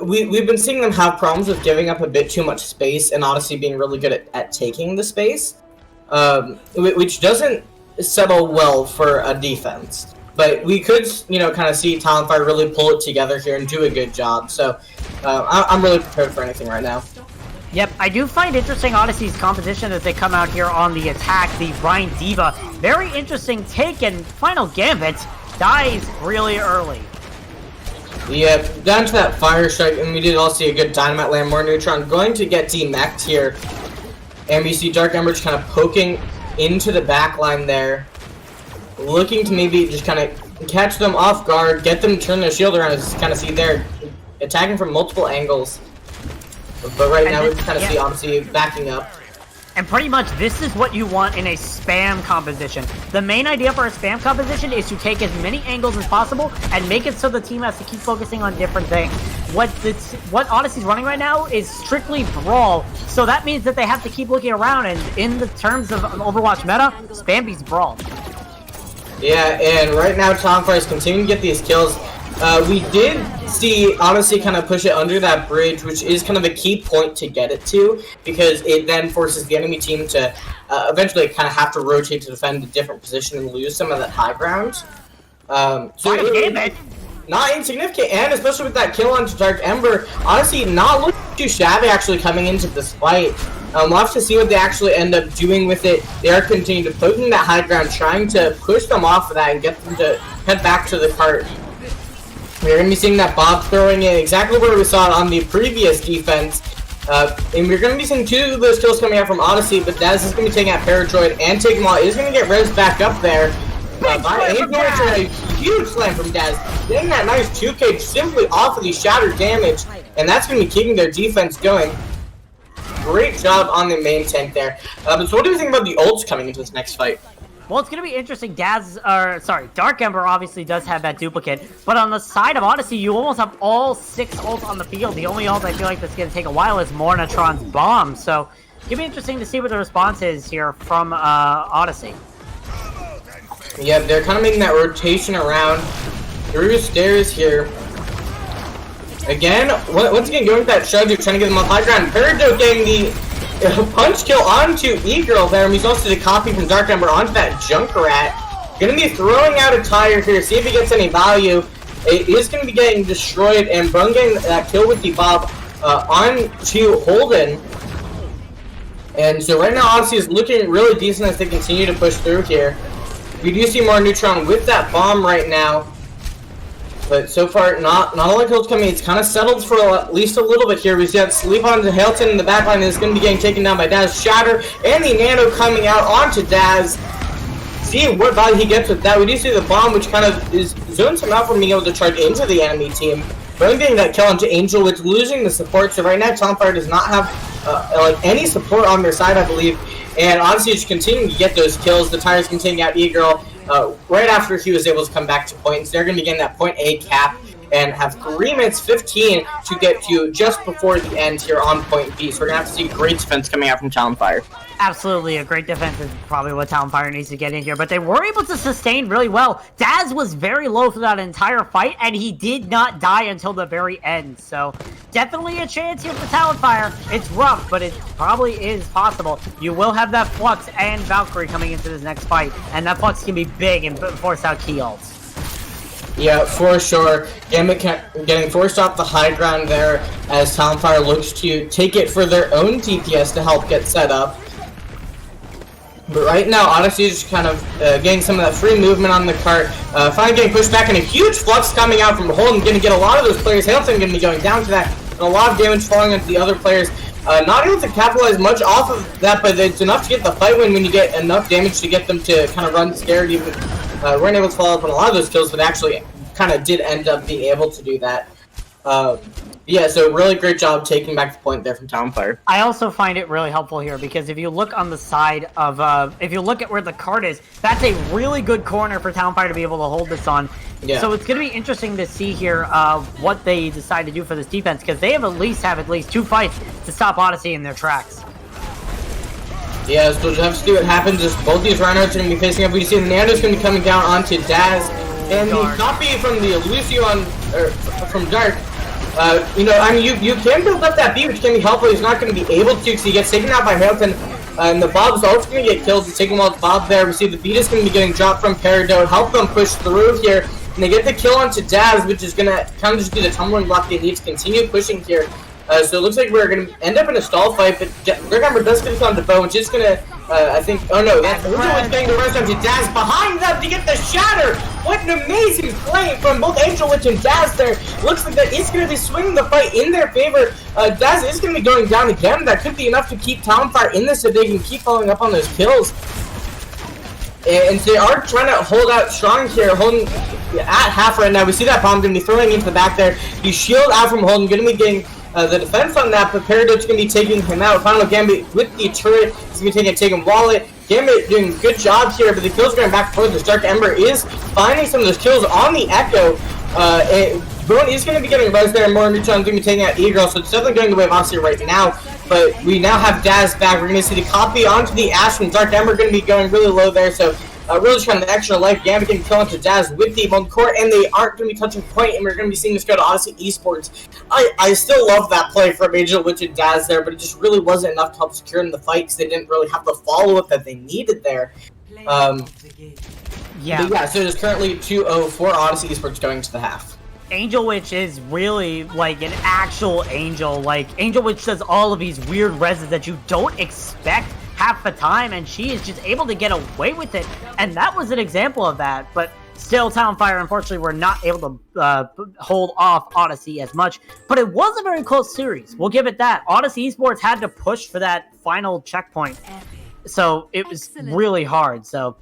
we've been seeing them have problems with giving up a bit too much space, and Odyssey being really good at taking the space, which doesn't settle well for a defense. But we could, you know, kind of see TalonFire really pull it together here and do a good job. So I'm really prepared for anything right now. Yep, I do find interesting Odyssey's composition as they come out here on the attack, the Rhine D.Va. Very interesting take, and Final Gambit dies really early. Yeah, down to that Fire Strike, and we did all see a good Dynamite land. More Neutron going to get demeched here. And we see Dark Ember just kind of poking into the back line there. Looking to maybe just kind of catch them off guard, get them to turn their shield around, as you kind of see there, attacking from multiple angles. But right now we kind of see Odyssey backing up. And pretty much this is what you want in a spam composition. The main idea for a spam composition is to take as many angles as possible and make it so the team has to keep focusing on different things. What Odyssey's running right now is strictly brawl, so that means that they have to keep looking around, and in the terms of Overwatch meta, spam beats brawl. Yeah, and right now TalonFire is continuing to get these kills. We did see Odyssey kind of push it under that bridge, which is kind of a key point to get it to, because it then forces the enemy team to eventually kind of have to rotate to defend a different position and lose some of that high ground. Not insignificant, and especially with that kill onto Dark Ember, Odyssey not looking too shabby actually coming into this fight. We'll have to see what they actually end up doing with it. They are continuing to poke in that high ground, trying to push them off of that and get them to head back to the cart. We're going to be seeing that Bob throwing in exactly where we saw it on the previous defense. And we're going to be seeing 2 of those kills coming out from Odyssey, but Daz is going to be taking out Paradroid and taking while is going to get res back up there. A huge slam from Daz, getting that nice 2K simply off of the shattered damage, and that's going to be keeping their defense going. Great job on the main tank there. But so what do you think about the ults coming into this next fight? Well, it's going to be interesting. Dark Ember obviously does have that duplicate, but on the side of Odyssey, you almost have all 6 ults on the field. The only ult I feel like that's going to take a while is Mornatron's bomb. So it's going to be interesting to see what the response is here from Odyssey. Yeah, they're kind of making that rotation around through stairs here. Again, once again, going with that shrug, you're trying to get them on high ground. Peridot getting the punch kill onto E-Girl there, and he's also the copy from Dark Ember onto that Junkrat. Gonna be throwing out a tire here, see if he gets any value. It is gonna be getting destroyed, and Bone getting that kill with the Bob onto Holden. And so right now, Odyssey is looking really decent as they continue to push through here. We do see more Neutron with that bomb right now. But so far, not a lot of kills coming. It's kind of settled for at least a little bit here. We see that sleep onto Hilton in the backline is going to be getting taken down by Daz. Shatter and the Nano coming out onto Daz. See what value he gets with that. We do see the bomb, which kind of zones him out from being able to charge into the enemy team. But getting that kill onto Angel, which losing the support. So right now, TalonFire does not have like any support on their side, I believe. And honestly, just continuing to get those kills. The tires can take out E-Girl. Right after he was able to come back to points, they're going to be getting that point A cap and have 3 minutes 15 to get to just before the end here on point B. So we're going to have to see great defense coming out from TalonFire. Absolutely, a great defense is probably what TalonFire needs to get in here, but they were able to sustain really well. Daz was very low for that entire fight, and he did not die until the very end, so definitely a chance here for TalonFire. It's rough, but it probably is possible. You will have that Flux and Valkyrie coming into this next fight, and that Flux can be big and force out key ults. Yeah, for sure. Gambit getting forced off the high ground there as TalonFire looks to take it for their own DPS to help get set up. But right now, Odyssey is just kind of getting some of that free movement on the cart. Finally getting pushed back, and a huge flux coming out from Holden. Going to get a lot of those players. Hamilton going to be going down to that. And a lot of damage falling onto the other players. Not able to capitalize much off of that, but it's enough to get the fight win when you get enough damage to get them to kind of run scared. Even weren't able to follow up on a lot of those kills, but actually kind of did end up being able to do that. Yeah, so really great job taking back the point there from TalonFire. I also find it really helpful here because if you look on the side of, if you look at where the cart is, that's a really good corner for TalonFire to be able to hold this on. Yeah. So it's going to be interesting to see here what they decide to do for this defense because they have at least 2 fights to stop Odyssey in their tracks. Yeah, so we'll have to see what happens as both these Reinhardts are going to be facing up. We see the Nando's going to be coming down onto Daz, and the copy from the Lucio from Dark. You know, I mean, you can build up that B, which can be helpful. He's not going to be able to because he gets taken out by Hamilton. And the Bob's also going to get killed. He's taking out Bob there. We see the beat is going to be getting dropped from Peridot. Help them push through here. And they get the kill onto Daz, which is going to kind of just be the tumbling block they need to continue pushing here. So it looks like we're going to end up in a stall fight, but Greg does get on to Bo, which is going to, I think, oh no, that's Uzo is getting the rest onto Daz behind them to get the shatter! What an amazing play from both Angel Witch and Daz there. Looks like that is going to be swinging the fight in their favor. Daz is going to be going down again. That could be enough to keep TalonFire in this so they can keep following up on those kills. And they are trying to hold out strong here, holding at half right now. We see that bomb going to be throwing into the back there. He's shielded out from Holden, going to be getting the defense on that, but Peridot's going to be taking him out. Final Gambit with the turret. He's going to be taking Wallet. Gambit doing a good job here, but the kills are going back and forth. The Dark Ember is finding some of those kills on the Echo. Bone is going to be getting res there, and more Neutron's going to be taking out E-Girl, so it's definitely going the way of Odyssey right now. But we now have Daz back. We're going to see the copy onto the Ash from Dark Ember going to be going really low there, so really just kind of extra life. Gambit getting killed into Daz with the Bone Core, and they aren't going to be touching point, and we're going to be seeing this go to Odyssey Esports. I still love that play from Angel Witch and Daz there, but it just really wasn't enough to help secure in the fight because they didn't really have the follow-up that they needed there. Yeah, so it's currently 2-0 for Odyssey Esports going to the half. Angel Witch is really like an actual angel. Like, Angel Witch does all of these weird reses that you don't expect half the time, and she is just able to get away with it. And that was an example of that. But still, TalonFire, unfortunately, were not able to hold off Odyssey as much. But it was a very close series. We'll give it that. Odyssey Esports had to push for that final checkpoint. So it was really hard. So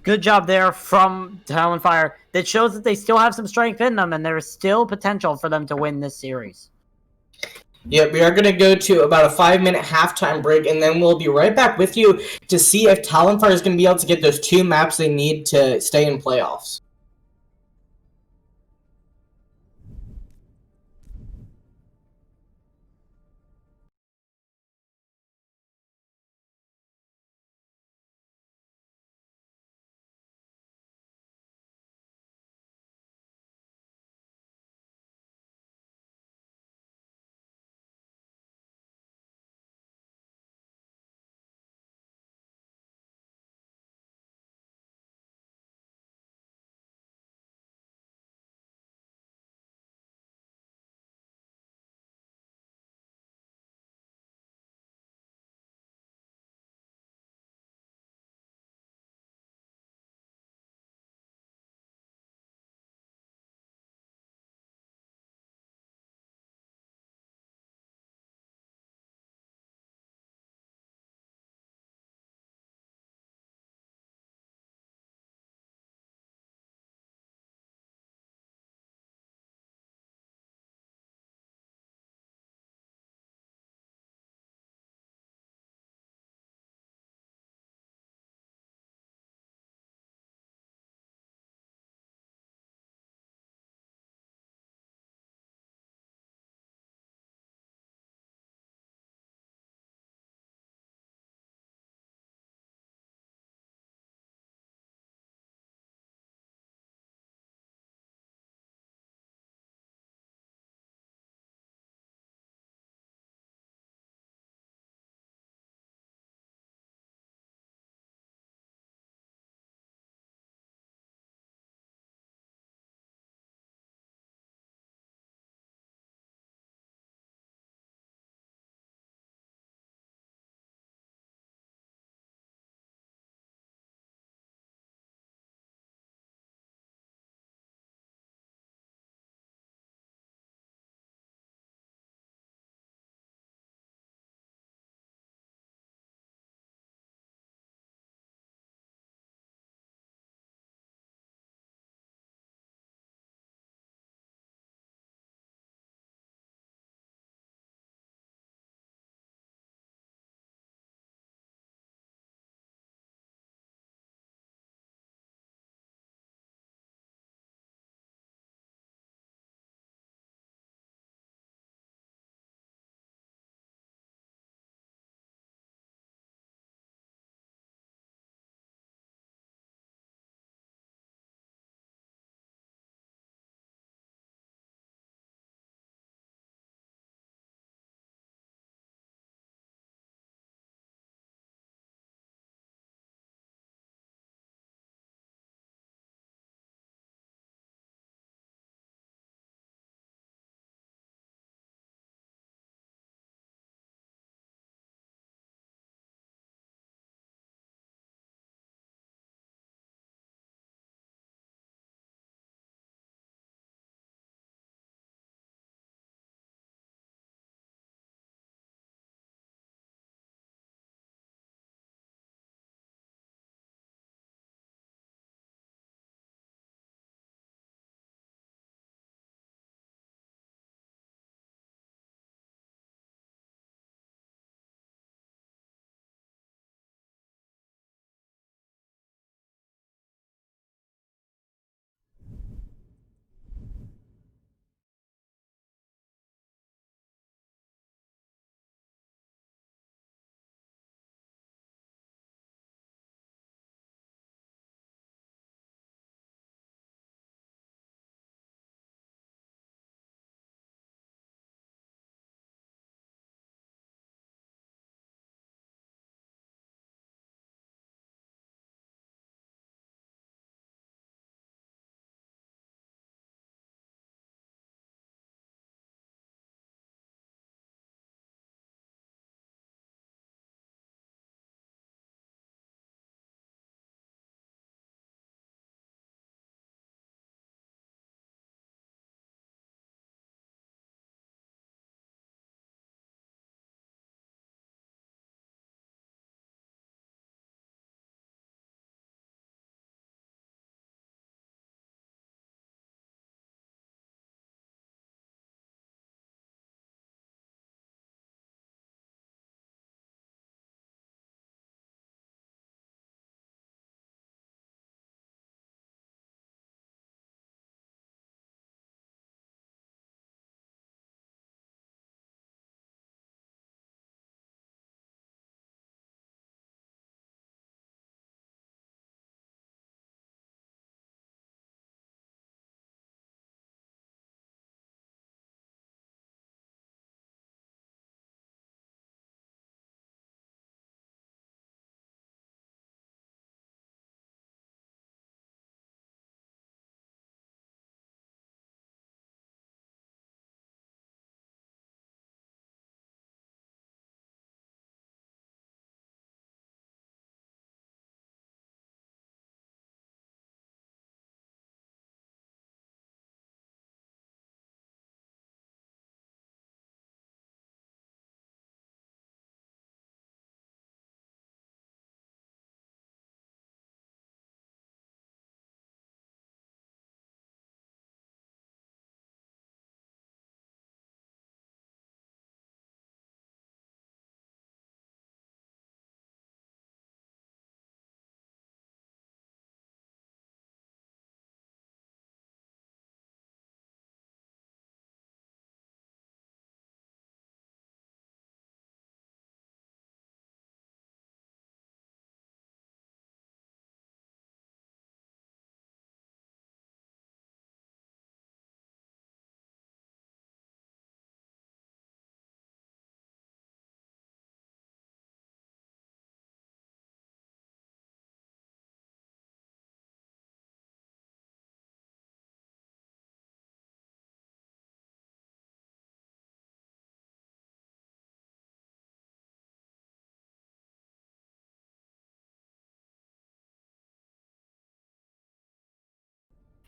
good job there from TalonFire. That shows that they still have some strength in them, and there is still potential for them to win this series. Yep, we are going to go to about a 5-minute halftime break, and then we'll be right back with you to see if TalonFire is going to be able to get those 2 maps they need to stay in playoffs.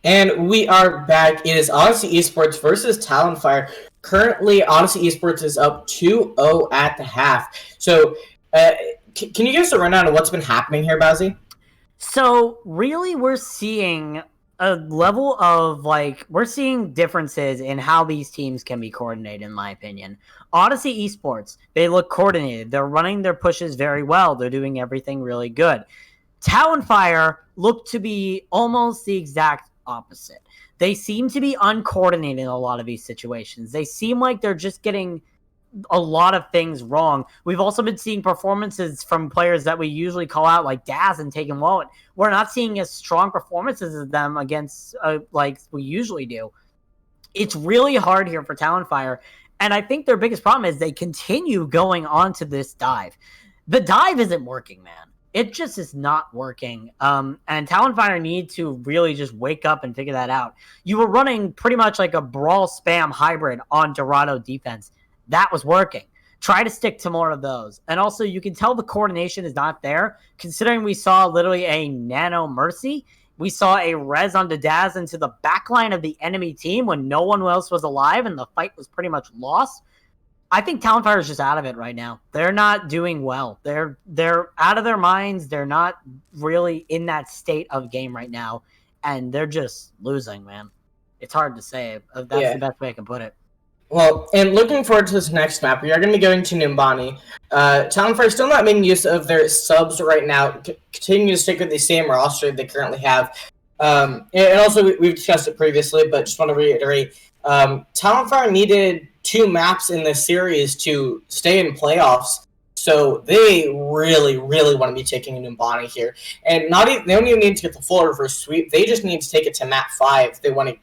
And we are back. It is Odyssey Esports versus TalonFire. Currently, Odyssey Esports is up 2-0 at the half. So, can you give us a rundown of what's been happening here, Bazzi? So, really, we're seeing a level of, we're seeing differences in how these teams can be coordinated, in my opinion. Odyssey Esports, they look coordinated. They're running their pushes very well. They're doing everything really good. TalonFire look to be almost the exact opposite. They seem to be uncoordinated in a lot of these situations. They seem like they're just getting a lot of things wrong. We've also been seeing performances from players that we usually call out, like Daz and Taken Wallet. We're not seeing as strong performances as them against like we usually do. It's really hard here for TalonFire, and I think their biggest problem is they continue going on to this dive. The dive isn't working, man. It just is not working. And TalonFire need to really just wake up and figure that out. You were running pretty much like a brawl spam hybrid on Dorado defense. That was working. Try to stick to more of those. And also, you can tell the coordination is not there, considering we saw literally a nano mercy. We saw a res on Daz into the backline of the enemy team when no one else was alive and the fight was pretty much lost. I think TalonFire is just out of it right now. They're not doing well. They're out of their minds. They're not really in that state of game right now, and they're just losing, man. It's hard to say. That's the best way I can put it. Well, and looking forward to this next map, we are going to be going to Numbani. TalonFire is still not making use of their subs right now. Continue to stick with the same roster they currently have. And also, we've discussed it previously, but just want to reiterate, TalonFire needed 2 maps in this series to stay in playoffs, so they really, really want to be taking Numbani here. And they don't even need to get the full reverse sweep. They just need to take it to map 5. They want to,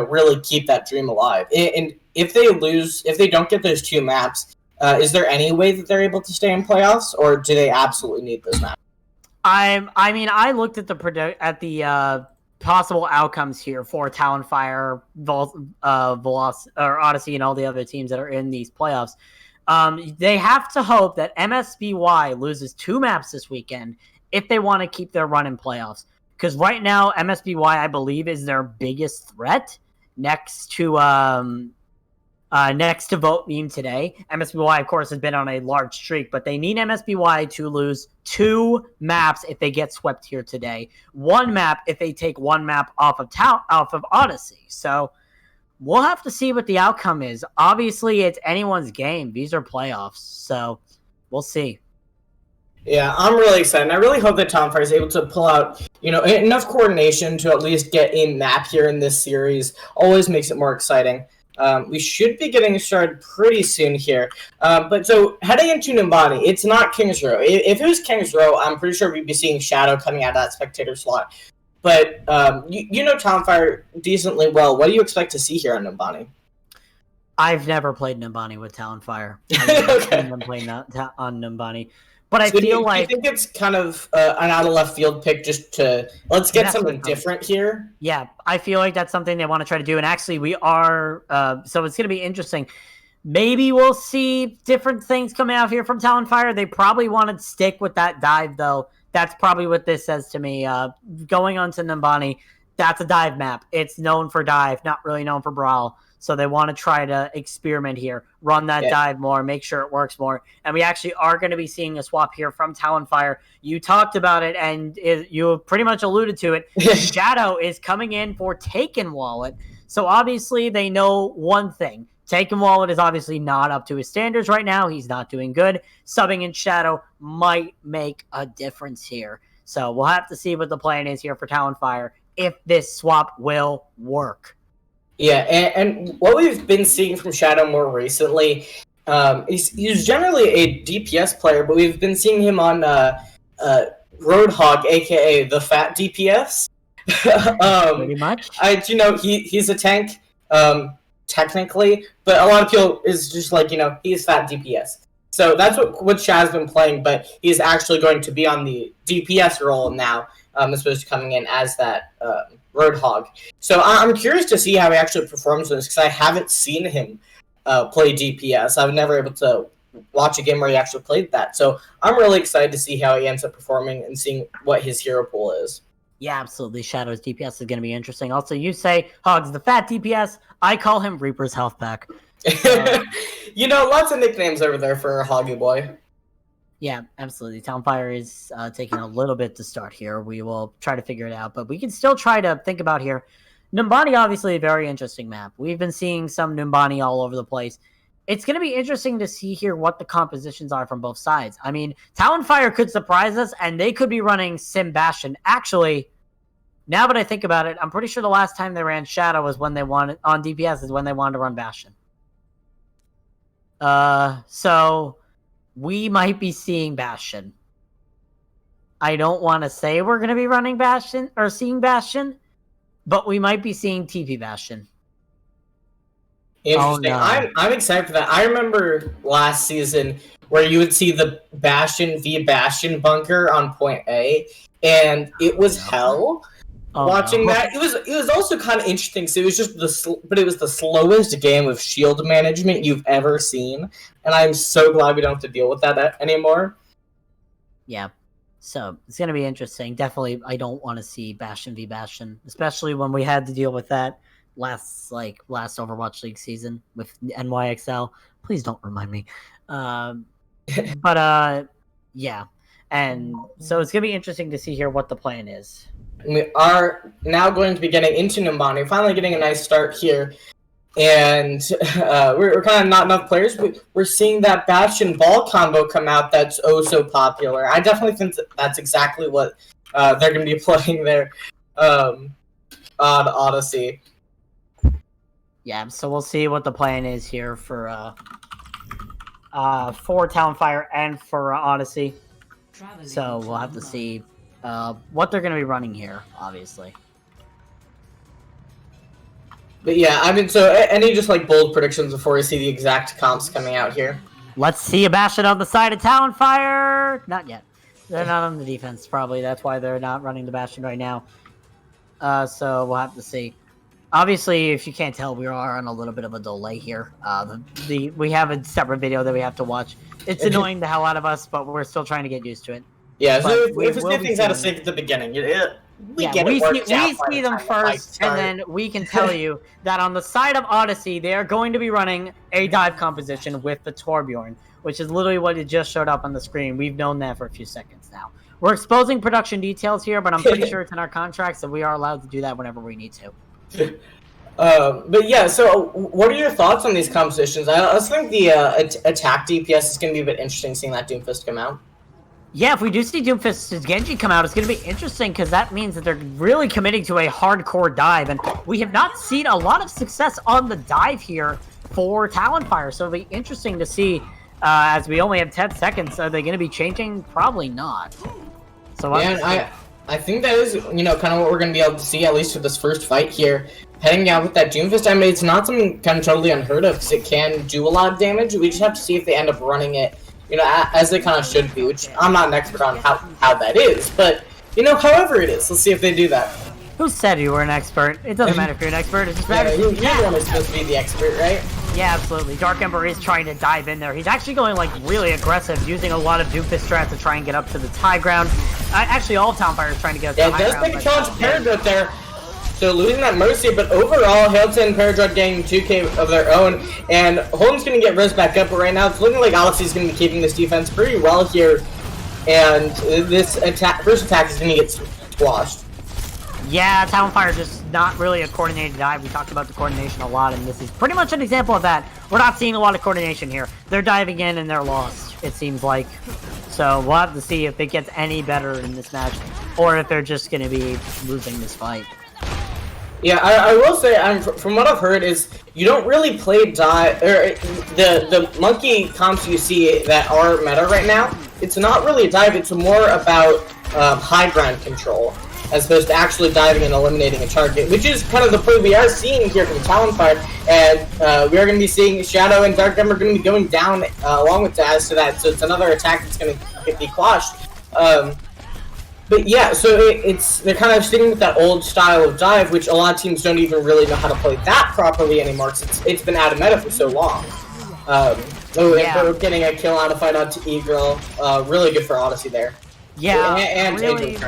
really keep that dream alive. And if they lose, if they don't get those 2 maps, is there any way that they're able to stay in playoffs, or do they absolutely need those maps? I looked at the possible outcomes here for TalonFire, or Odyssey, and all the other teams that are in these playoffs. They have to hope that MSBY loses 2 maps this weekend if they want to keep their run in playoffs. Because right now, MSBY, I believe, is their biggest threat next to Vote Meme today. MSBY, of course, has been on a large streak, but they need MSBY to lose 2 maps if they get swept here today. 1 map if they take 1 map off of Odyssey. So we'll have to see what the outcome is. Obviously, it's anyone's game. These are playoffs, so we'll see. Yeah, I'm really excited. I really hope that TalonFire is able to pull out, enough coordination to at least get a map here in this series. Always makes it more exciting. We should be getting started pretty soon here. But so, heading into Numbani, it's not King's Row. If it was King's Row, I'm pretty sure we'd be seeing Shadow coming out of that spectator slot. But you know TalonFire decently well. What do you expect to see here on Numbani? I've never played Numbani with TalonFire. I've never seen them play on Numbani. But I feel like... Do you think it's kind of an out-of-left field pick just to... Let's get something different here? Yeah, I feel like that's something they want to try to do. And actually, we are... so it's going to be interesting. Maybe we'll see different things coming out here from TalonFire. They probably want to stick with that dive, though. That's probably what this says to me. Going on to Numbani, that's a dive map. It's known for dive, not really known for brawl. So they want to try to experiment here, run that dive more, make sure it works more. And we actually are going to be seeing a swap here from TalonFire. You talked about it, and you pretty much alluded to it. Shadow is coming in for Taken Wallet. So obviously they know one thing. Taken Wallet is obviously not up to his standards right now. He's not doing good. Subbing in Shadow might make a difference here. So we'll have to see what the plan is here for TalonFire if this swap will work. Yeah, and what we've been seeing from Shadow more recently, he's generally a DPS player, but we've been seeing him on Roadhog, aka the fat DPS. Pretty much. He's a tank, technically, but a lot of people is just like, he's fat DPS. So that's what Shad's been playing, but he's actually going to be on the DPS role now, as opposed to coming in as that Roadhog. So I'm curious to see how he actually performs in this, because I haven't seen him play DPS. I was never able to watch a game where he actually played that. So I'm really excited to see how he ends up performing and seeing what his hero pool is. Yeah, absolutely. Shadow's DPS is going to be interesting. Also, you say Hog's the fat DPS. I call him Reaper's health pack. You know, lots of nicknames over there for Hoggy Boy. Yeah, absolutely. TalonFire is taking a little bit to start here. We will try to figure it out, but we can still try to think about here. Numbani, obviously, a very interesting map. We've been seeing some Numbani all over the place. It's going to be interesting to see here what the compositions are from both sides. I mean, TalonFire could surprise us, and they could be running Sim Bastion. Actually, now that I think about it, I'm pretty sure the last time they ran Shadow was when they wanted on DPS is when they wanted to run Bastion. So we might be seeing Bastion. I don't want to say we're going to be running Bastion or seeing Bastion, but we might be seeing TP Bastion. Interesting. Oh, no. I'm excited for that. I remember last season where you would see the Bastion v Bastion bunker on point A, and it was hell. Watching that, it was also kind of interesting. So it was just but it was the slowest game of shield management you've ever seen, and I'm so glad we don't have to deal with that anymore. Yeah, so it's gonna be interesting. Definitely, I don't want to see Bastion v Bastion, especially when we had to deal with that last Overwatch League season with NYXL. Please don't remind me. Yeah, and so it's gonna be interesting to see here what the plan is. We are now going to be getting into Numbani, finally getting a nice start here. And we're kind of not enough players, but we're seeing that Bastion Ball combo come out that's oh so popular. I definitely think that's exactly what they're going to be playing there on Odyssey. Yeah, so we'll see what the plan is here for TalonFire and for Odyssey. So we'll have to see what they're going to be running here, obviously. But yeah, I mean, so any just like bold predictions before we see the exact comps coming out here? Let's see a Bastion on the side of TalonFire. Not yet. They're not on the defense, probably. That's why they're not running the Bastion right now. So we'll have to see. Obviously, if you can't tell, we are on a little bit of a delay here. We have a separate video that we have to watch. It's annoying the hell out of us, but we're still trying to get used to it. Yeah, so if we see things out of sync at the beginning, we see them first, and then we can tell you that on the side of Odyssey, they are going to be running a dive composition with the Torbjorn, which is literally what it just showed up on the screen. We've known that for a few seconds now. We're exposing production details here, but I'm pretty sure it's in our contract, so we are allowed to do that whenever we need to. But yeah, so what are your thoughts on these compositions? I also think the attack DPS is going to be a bit interesting seeing that Doomfist come out. Yeah, if we do see Doomfist's Genji come out, it's going to be interesting because that means that they're really committing to a hardcore dive, and we have not seen a lot of success on the dive here for TalonFire, so it'll be interesting to see, as we only have 10 seconds, are they going to be changing? Probably not. So yeah, I think that is, kind of what we're going to be able to see, at least for this first fight here. Heading out with that Doomfist, I mean, it's not something kind of totally unheard of, because it can do a lot of damage. We just have to see if they end up running it as they kind of should be, which I'm not an expert on how that is, but, however it is, let's see if they do that. Who said you were an expert? It doesn't matter if you're an expert, it just matters you're the one who's supposed to be the expert, right? Yeah, absolutely. Dark Ember is trying to dive in there. He's actually going, really aggressive, using a lot of Doomfist strats to try and get up to the high ground. Actually, all of TalonFire is trying to get up to the high ground. Yeah, it does take a challenge of Paradroid there. So losing that Mercy, but overall, Hailton and Paradroid getting 2k of their own, and Holden's going to get Rose back up, but right now it's looking like Odyssey's going to be keeping this defense pretty well here, and this first attack is going to get squashed. Yeah, TalonFire just not really a coordinated dive. We talked about the coordination a lot, and this is pretty much an example of that. We're not seeing a lot of coordination here. They're diving in, and they're lost, it seems like. So we'll have to see if it gets any better in this match, or if they're just going to be losing this fight. Yeah, I will say, from what I've heard, is you don't really play dive, or the monkey comps you see that are meta right now, it's not really a dive, it's more about high ground control, as opposed to actually diving and eliminating a target, which is kind of the play we are seeing here from TalonFire, and we are going to be seeing Shadow and Dark Ember going to be going down along with Daz to that, so it's another attack that's going to be quashed. But yeah, so they're kind of sticking with that old style of dive, which a lot of teams don't even really know how to play that properly anymore, because it's been out of meta for so long. We're getting a kill on a fight onto E-Girl. Really good for Odyssey there. Yeah, and really,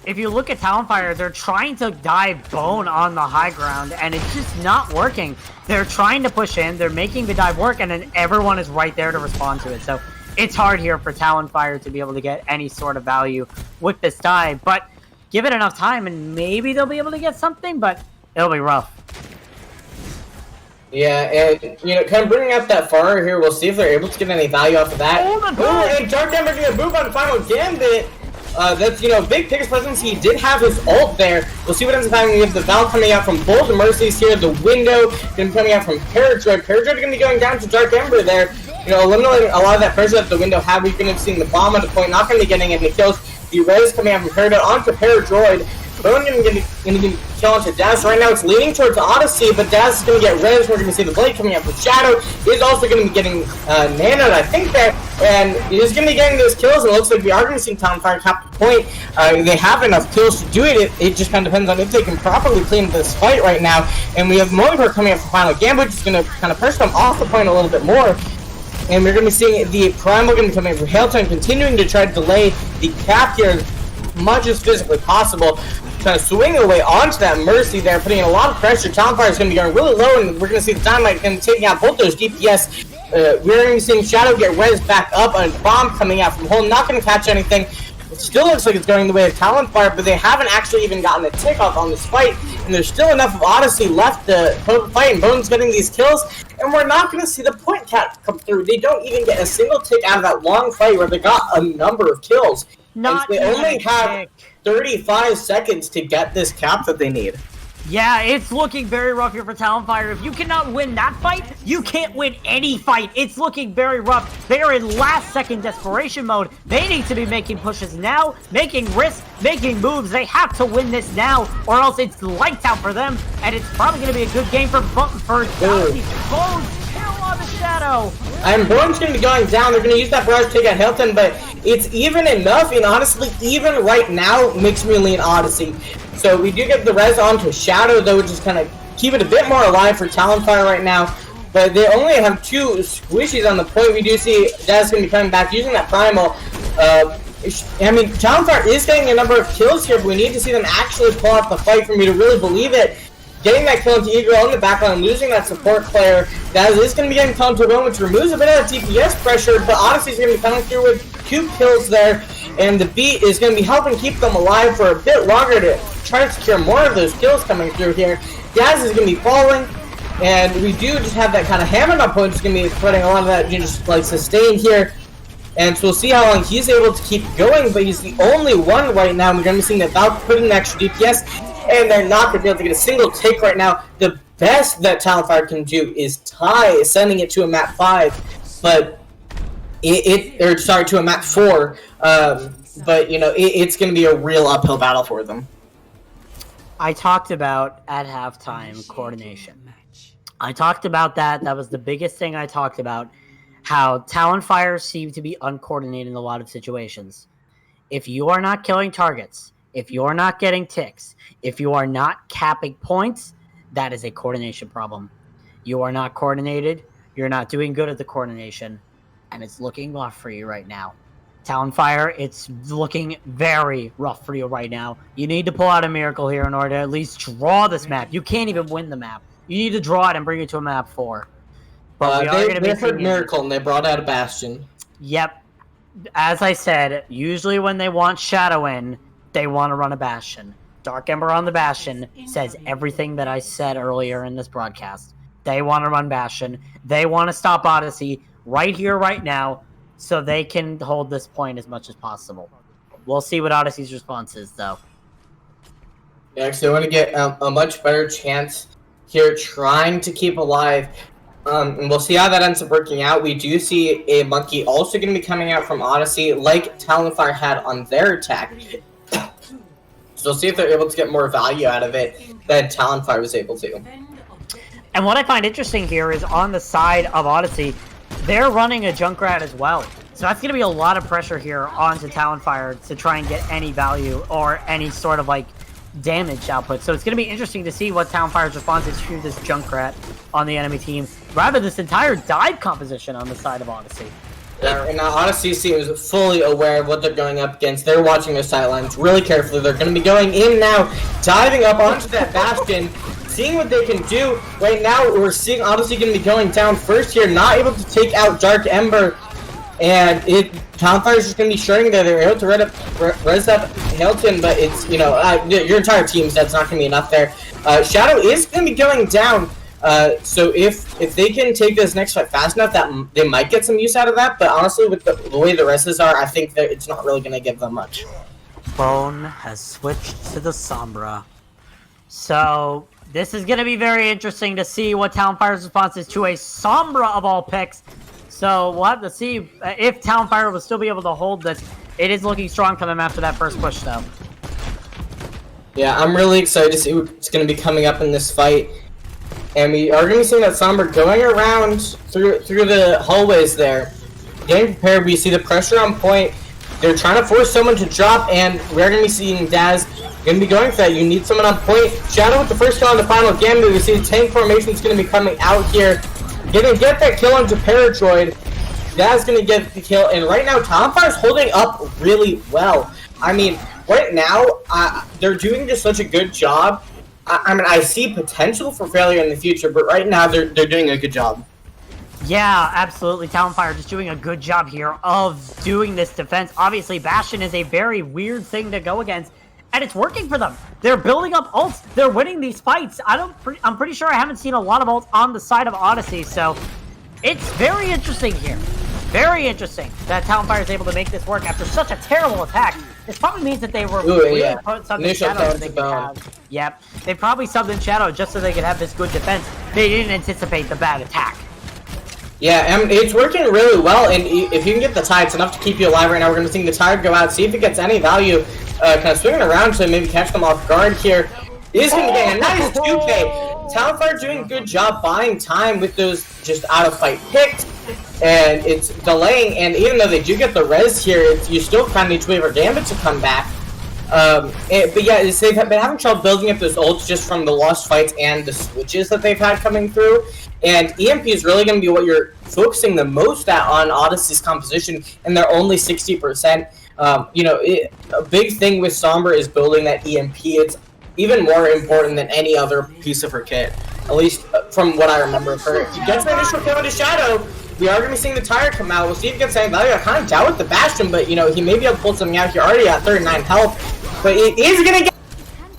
if you look at TalonFire, they're trying to dive bone on the high ground, and it's just not working. They're trying to push in, they're making the dive work, and then everyone is right there to respond to it. So it's hard here for TalonFire to be able to get any sort of value with this dive, but give it enough time, and maybe they'll be able to get something, but it'll be rough. Yeah, and, you know, kind of bringing up that far here, we'll see if they're able to get any value off of that. And Dark Ember going to move on the final gambit. That's, you know, big Pig's presence. He did have his ult there. We'll see what ends up happening. We have the Val coming out from both the Mercies here. The window going to be coming out from Paradroid. Paradroid going to be going down to Dark Ember there. You know, eliminating a lot of that pressure that the window had. We've been seeing the bomb at the point, not going to be getting any kills. The res coming out from Paradroid onto Paradroid. Bone going to get kill onto Daz. Right now it's leaning towards Odyssey, but Daz is going to get res. We're going to see the blade coming out from Shadow. He's also going to be getting nanoed, I think, there. And he's going to be getting those kills, and it looks like we are going to see TalonFire cap the point. They have enough kills to do it. It just kind of depends on if they can properly clean this fight right now. And we have Moinberg coming up for final gambit, which is going to kind of press them off the point a little bit more. And we're going to be seeing the Primal going to be coming in for Hailton, continuing to try to delay the cap here as much as physically possible. Trying to swing away onto that Mercy there, putting in a lot of pressure. TalonFire is going to be going really low, and we're going to see the Dynamite going to taking out both those DPS. We're going to be seeing Shadow get res back up, and a bomb coming out from Hole. Not going to catch anything. It still looks like it's going the way of TalonFire, but they haven't actually even gotten a tick off on this fight, and there's still enough of Odyssey left to fight, and Bone's getting these kills, and we're not going to see the point cap come through. They don't even get a single tick out of that long fight where they got a number of kills. Not they only have 35 seconds to get this cap that they need. Yeah, it's looking very rough here for TalonFire. If you cannot win that fight, you can't win any fight. It's looking very rough. They are in last-second desperation mode. They need to be making pushes now, making risks, making moves. They have to win this now, or else it's lights out for them, and it's probably going to be a good game for Odyssey. Bones kill on the Shadow. And Bone's going to be going down. They're going to use that barrage to take out Hilton, but it's even enough, and honestly, even right now, makes me lean Odyssey. So we do get the res onto Shadow, though, which is kind of keep it a bit more alive for TalonFire right now. But they only have 2 squishies on the point. We do see Daz going to be coming back using that Primal. I mean, TalonFire is getting a number of kills here, but we need to see them actually pull out the fight for me to really believe it. Getting that kill into Eagle in the backline, losing that support player. Daz is going to be getting killed into a bone, which removes a bit of that DPS pressure, but Odyssey's going to be coming through with 2 kills there. And the beat is going to be helping keep them alive for a bit longer to try to secure more of those kills coming through here. Daz is going to be falling, and we do just have that kind of hammer up point. Just going to be putting a lot of that just like sustain here. And so we'll see how long he's able to keep going, but he's the only one right now. We're going to be seeing that Valk put in an extra DPS, and they're not going to be able to get a single take right now. The best that TalonFire can do is tie, sending it to a map 5, but to a map 4. But, you know, it's going to be a real uphill battle for them. I talked about, at halftime, coordination. I talked about that. That was the biggest thing I talked about. How TalonFire seem to be uncoordinated in a lot of situations. If you are not killing targets, if you are not getting ticks, if you are not capping points, that is a coordination problem. You are not coordinated. You're not doing good at the coordination. And it's looking rough for you right now. TalonFire, it's looking very rough for you right now. You need to pull out a miracle here in order to at least draw this map. You can't even win the map. You need to draw it and bring it to a map 4. But they heard miracle and they brought out a Bastion. Yep. As I said, usually when they want Shadow in, they want to run a Bastion. Dark Ember on the Bastion says everything that I said earlier in this broadcast. They want to run Bastion. They want to stop Odyssey right here, right now, so they can hold this point as much as possible. We'll see what Odyssey's response is, though. Yeah, so they want to get a much better chance here trying to keep alive. And we'll see how that ends up working out. We do see a Monkey also going to be coming out from Odyssey, like TalonFire had on their attack. So we'll see if they're able to get more value out of it than TalonFire was able to. And what I find interesting here is on the side of Odyssey, they're running a Junkrat as well. So that's going to be a lot of pressure here onto TalonFire to try and get any value or any sort of like damage output. So it's going to be interesting to see what TalonFire's response is to this Junkrat on the enemy team, rather this entire dive composition on the side of Odyssey. Yeah, and now Odyssey seems fully aware of what they're going up against. They're watching their sidelines really carefully. They're going to be going in now, diving up onto that Bastion, seeing what they can do. Right now, we're seeing Odyssey going to be going down first here, not able to take out Dark Ember. And TalonFire is just going to be showing that they're able to res up Hilton, but it's, your entire team's dead. It's not going to be enough there. Shadow is going to be going down. So if they can take this next fight fast enough, that they might get some use out of that. But honestly, with the way the rests are, I think that it's not really going to give them much. Bone has switched to the Sombra. So this is going to be very interesting to see what TalonFire's response is to a Sombra of all picks. So we'll have to see if TalonFire will still be able to hold this. It is looking strong for them after that first push, though. Yeah, I'm really excited to see what's going to be coming up in this fight. And we are going to be seeing that Sombra going around through the hallways there. Getting prepared, we see the pressure on point. They're trying to force someone to drop, and we're going to be seeing Daz going to be going for that. You need someone on point. Shadow with the first kill on the final gambit. We see the tank formation is going to be coming out here. Gonna get that kill onto Paradroid. Daz gonna get the kill, and right now TalonFire is holding up really well. I mean, right now they're doing just such a good job. I mean, I see potential for failure in the future, but right now they're doing a good job. Yeah, absolutely. TalonFire just doing a good job here of doing this defense. Obviously, Bastion is a very weird thing to go against, and it's working for them. They're building up ults. They're winning these fights. I'm pretty sure I haven't seen a lot of ults on the side of Odyssey, so it's very interesting here. Very interesting that TalonFire is able to make this work after such a terrible attack. This probably means that they were put something in Shadow so they could have. Yep, they probably subbed in Shadow just so they could have this good defense. They didn't anticipate the bad attack. Yeah, and it's working really well, and if you can get the Tide, it's enough to keep you alive right now. We're going to see the Tide go out, see if it gets any value, kind of swinging around to maybe catch them off guard here. He's going to get a nice 2K. TalonFire doing a good job buying time with those just out-of-fight picks, and it's delaying, and even though they do get the res here, you still kind of need to wait for Gambit to come back. But yeah, they've been having trouble building up those ults just from the lost fights and the switches that they've had coming through. And EMP is really going to be what you're focusing the most at on Odyssey's composition, and they're only 60%. A big thing with Sombra is building that EMP. It's even more important than any other piece of her kit, at least from what I remember of her. If she gets the initial kill into Shadow, we are going to be seeing the Tire come out. We'll see if he gets any value. I kind of doubt with the Bastion, but, he may be able to pull something out here already at 39 health. But it is going to get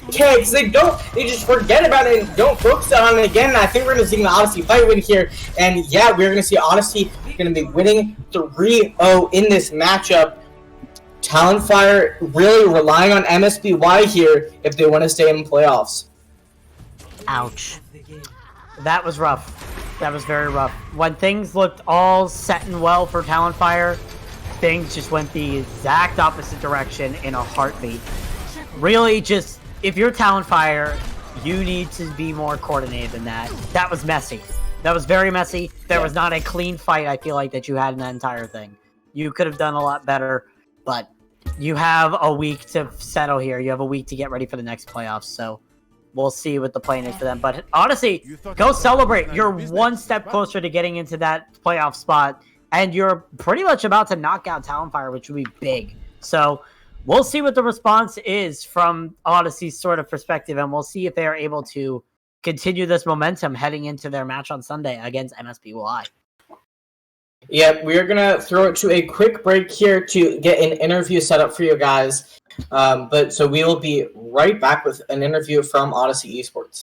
because they just forget about it and don't focus on it again. And I think we're going to see the Odyssey fight win here. And yeah, we're going to see Odyssey going to be winning 3-0 in this matchup. TalonFire really relying on MSBY here if they want to stay in playoffs. Ouch. That was rough. That was very rough. When things looked all set and well for TalonFire, things just went the exact opposite direction in a heartbeat. Really, just, if you're TalonFire, you need to be more coordinated than that. That was messy. That was very messy. There was not a clean fight, I feel like, that you had in that entire thing. You could have done a lot better, but you have a week to settle here. You have a week to get ready for the next playoffs, so we'll see what the plan is for them. But honestly, go celebrate. You're one step closer to getting into that playoff spot, and you're pretty much about to knock out TalonFire, which would be big. So we'll see what the response is from Odyssey's sort of perspective, and we'll see if they are able to continue this momentum heading into their match on Sunday against MSBY. Yeah, we're going to throw it to a quick break here to get an interview set up for you guys. So we will be right back with an interview from Odyssey Esports.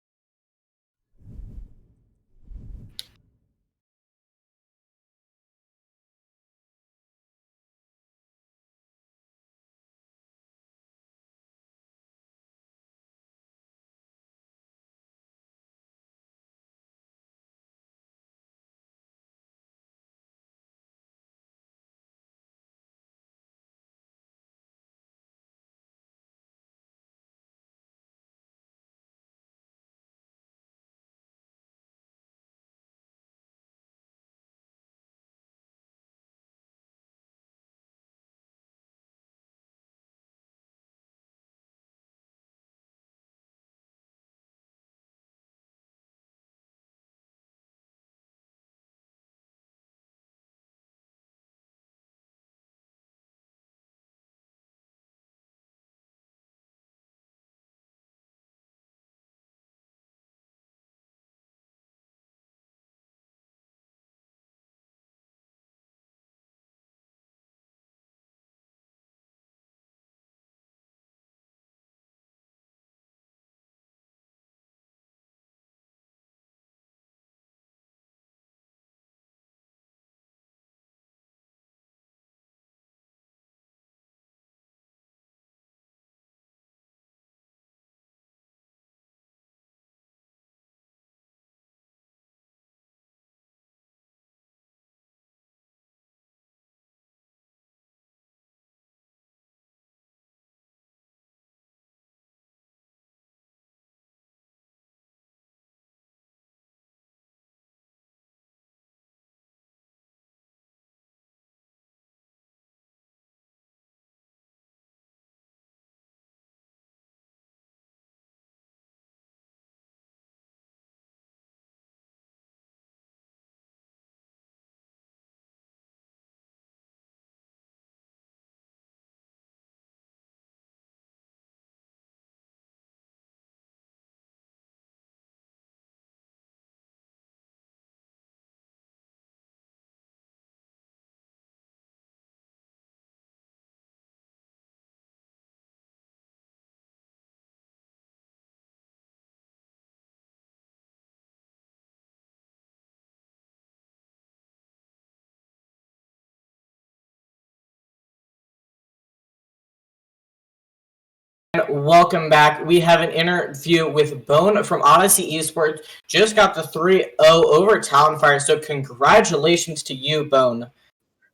Welcome back. We have an interview with Bone from Odyssey Esports. Just got the 3-0 over TalonFire, so congratulations to you, Bone.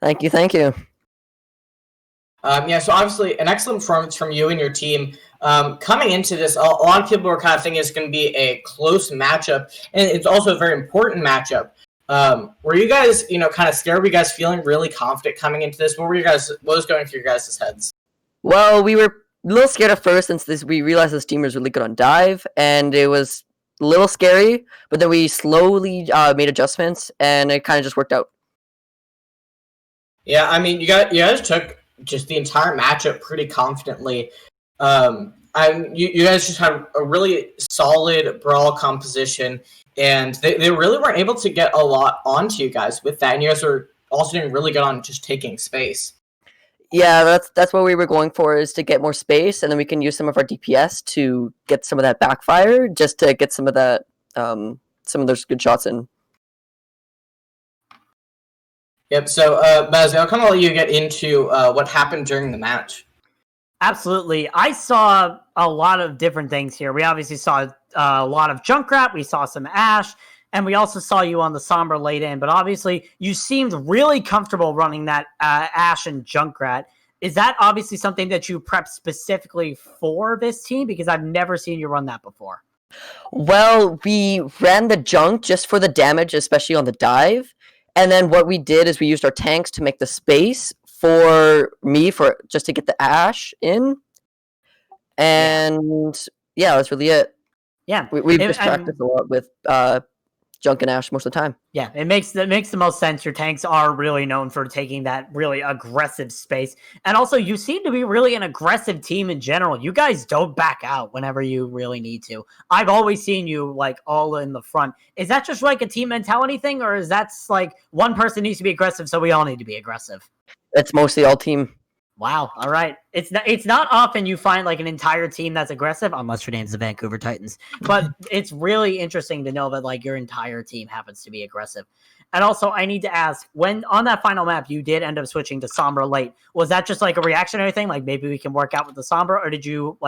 Thank you. So obviously an excellent performance from you and your team. Coming into this, a lot of people were kind of thinking it's going to be a close matchup, and it's also a very important matchup. Were you guys, kind of scared? Were you guys feeling really confident coming into this? What was going through your guys' heads? Well, we were a little scared at first since we realized this team was really good on dive, and it was a little scary, but then we slowly made adjustments, and it kind of just worked out. Yeah, I mean, you guys took just the entire matchup pretty confidently. You guys just had a really solid brawl composition, and they really weren't able to get a lot onto you guys with that, and you guys were also doing really good on just taking space. Yeah, that's what we were going for, is to get more space, and then we can use some of our DPS to get some of that backfire, just to get some of that, some of those good shots in. Yep, so, Baz, I'll kind of let you get into what happened during the match. Absolutely. I saw a lot of different things here. We obviously saw a lot of Junkrat, we saw some Ashe, and we also saw you on the Sombra late in, but obviously you seemed really comfortable running that Ashe and Junkrat. Is that obviously something that you prepped specifically for this team? Because I've never seen you run that before. Well, we ran the Junk just for the damage, especially on the dive. And then what we did is we used our tanks to make the space for just to get the Ashe in. And yeah, that's really it. Yeah. We've just practiced a lot with Junk and Ashe most of the time. Yeah, it makes the most sense. Your tanks are really known for taking that really aggressive space. And also, you seem to be really an aggressive team in general. You guys don't back out whenever you really need to. I've always seen you, all in the front. Is that just a team mentality thing, or is that one person needs to be aggressive, so we all need to be aggressive? It's mostly all team. Wow. All right. It's not often you find an entire team that's aggressive, unless your name's the Vancouver Titans. But it's really interesting to know that your entire team happens to be aggressive. And also, I need to ask, when on that final map you did end up switching to Sombra late, was that just a reactionary thing? Maybe we can work out with the Sombra, or did you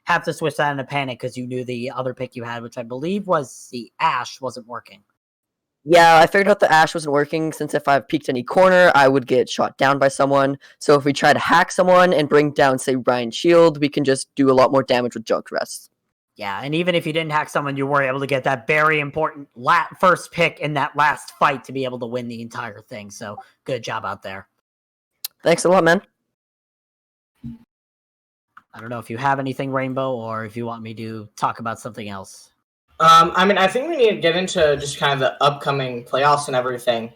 have to switch that in a panic because you knew the other pick you had, which I believe was the Ashe, wasn't working? Yeah, I figured out the Ashe wasn't working, since if I peeked any corner, I would get shot down by someone. So if we try to hack someone and bring down, say, Ryan's shield, we can just do a lot more damage with Junk Rest. Yeah, and even if you didn't hack someone, you were able to get that very important first pick in that last fight to be able to win the entire thing. So good job out there. Thanks a lot, man. I don't know if you have anything, Rainbow, or if you want me to talk about something else. I think we need to get into just kind of the upcoming playoffs and everything.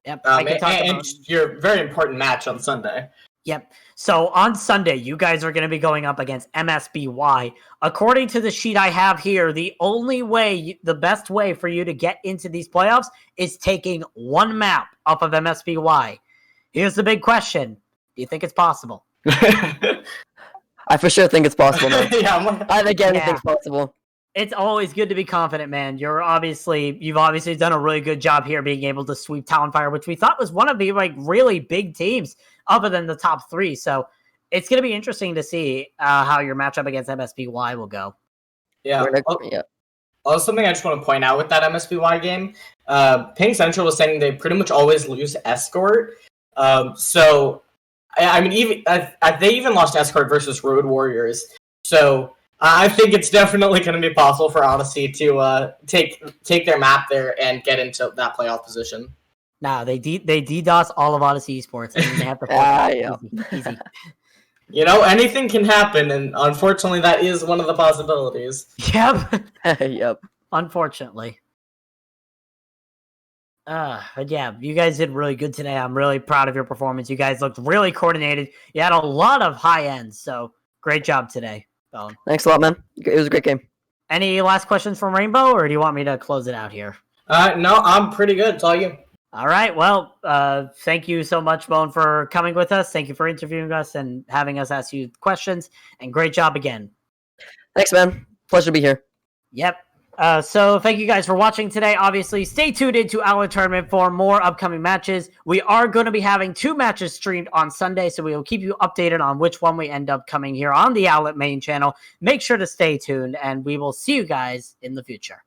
Yep. And your very important match on Sunday. Yep. So on Sunday, you guys are going to be going up against MSBY. According to the sheet I have here, the best way for you to get into these playoffs is taking one map off of MSBY. Here's the big question. Do you think it's possible? I for sure think it's possible. I think it's possible. It's always good to be confident, man. You've obviously done a really good job here being able to sweep TalonFire, which we thought was one of the really big teams other than the top three. So it's going to be interesting to see how your matchup against MSBY will go. Yeah. Also, something I just want to point out with that MSBY game, Pink Central was saying they pretty much always lose Escort. So, I mean, they even lost Escort versus Road Warriors. So I think it's definitely going to be possible for Odyssey to take their map there and get into that playoff position. No, they DDoS all of Odyssey Esports. And they have to easy. Anything can happen, and unfortunately, that is one of the possibilities. Yep. Yep. Unfortunately. But yeah, you guys did really good today. I'm really proud of your performance. You guys looked really coordinated. You had a lot of high ends, so great job today. Thanks a lot, man. It was a great game. Any last questions from Rainbow, or do you want me to close it out here? No, I'm pretty good. It's all you. All right. Well, thank you so much, Bone, for coming with us. Thank you for interviewing us and having us ask you questions. And great job again. Thanks, man. Pleasure to be here. Yep. So thank you guys for watching today. Obviously, stay tuned into Owlet Tournament for more upcoming matches. We are going to be having 2 matches streamed on Sunday, so we will keep you updated on which one we end up coming here on the Owlet main channel. Make sure to stay tuned, and we will see you guys in the future.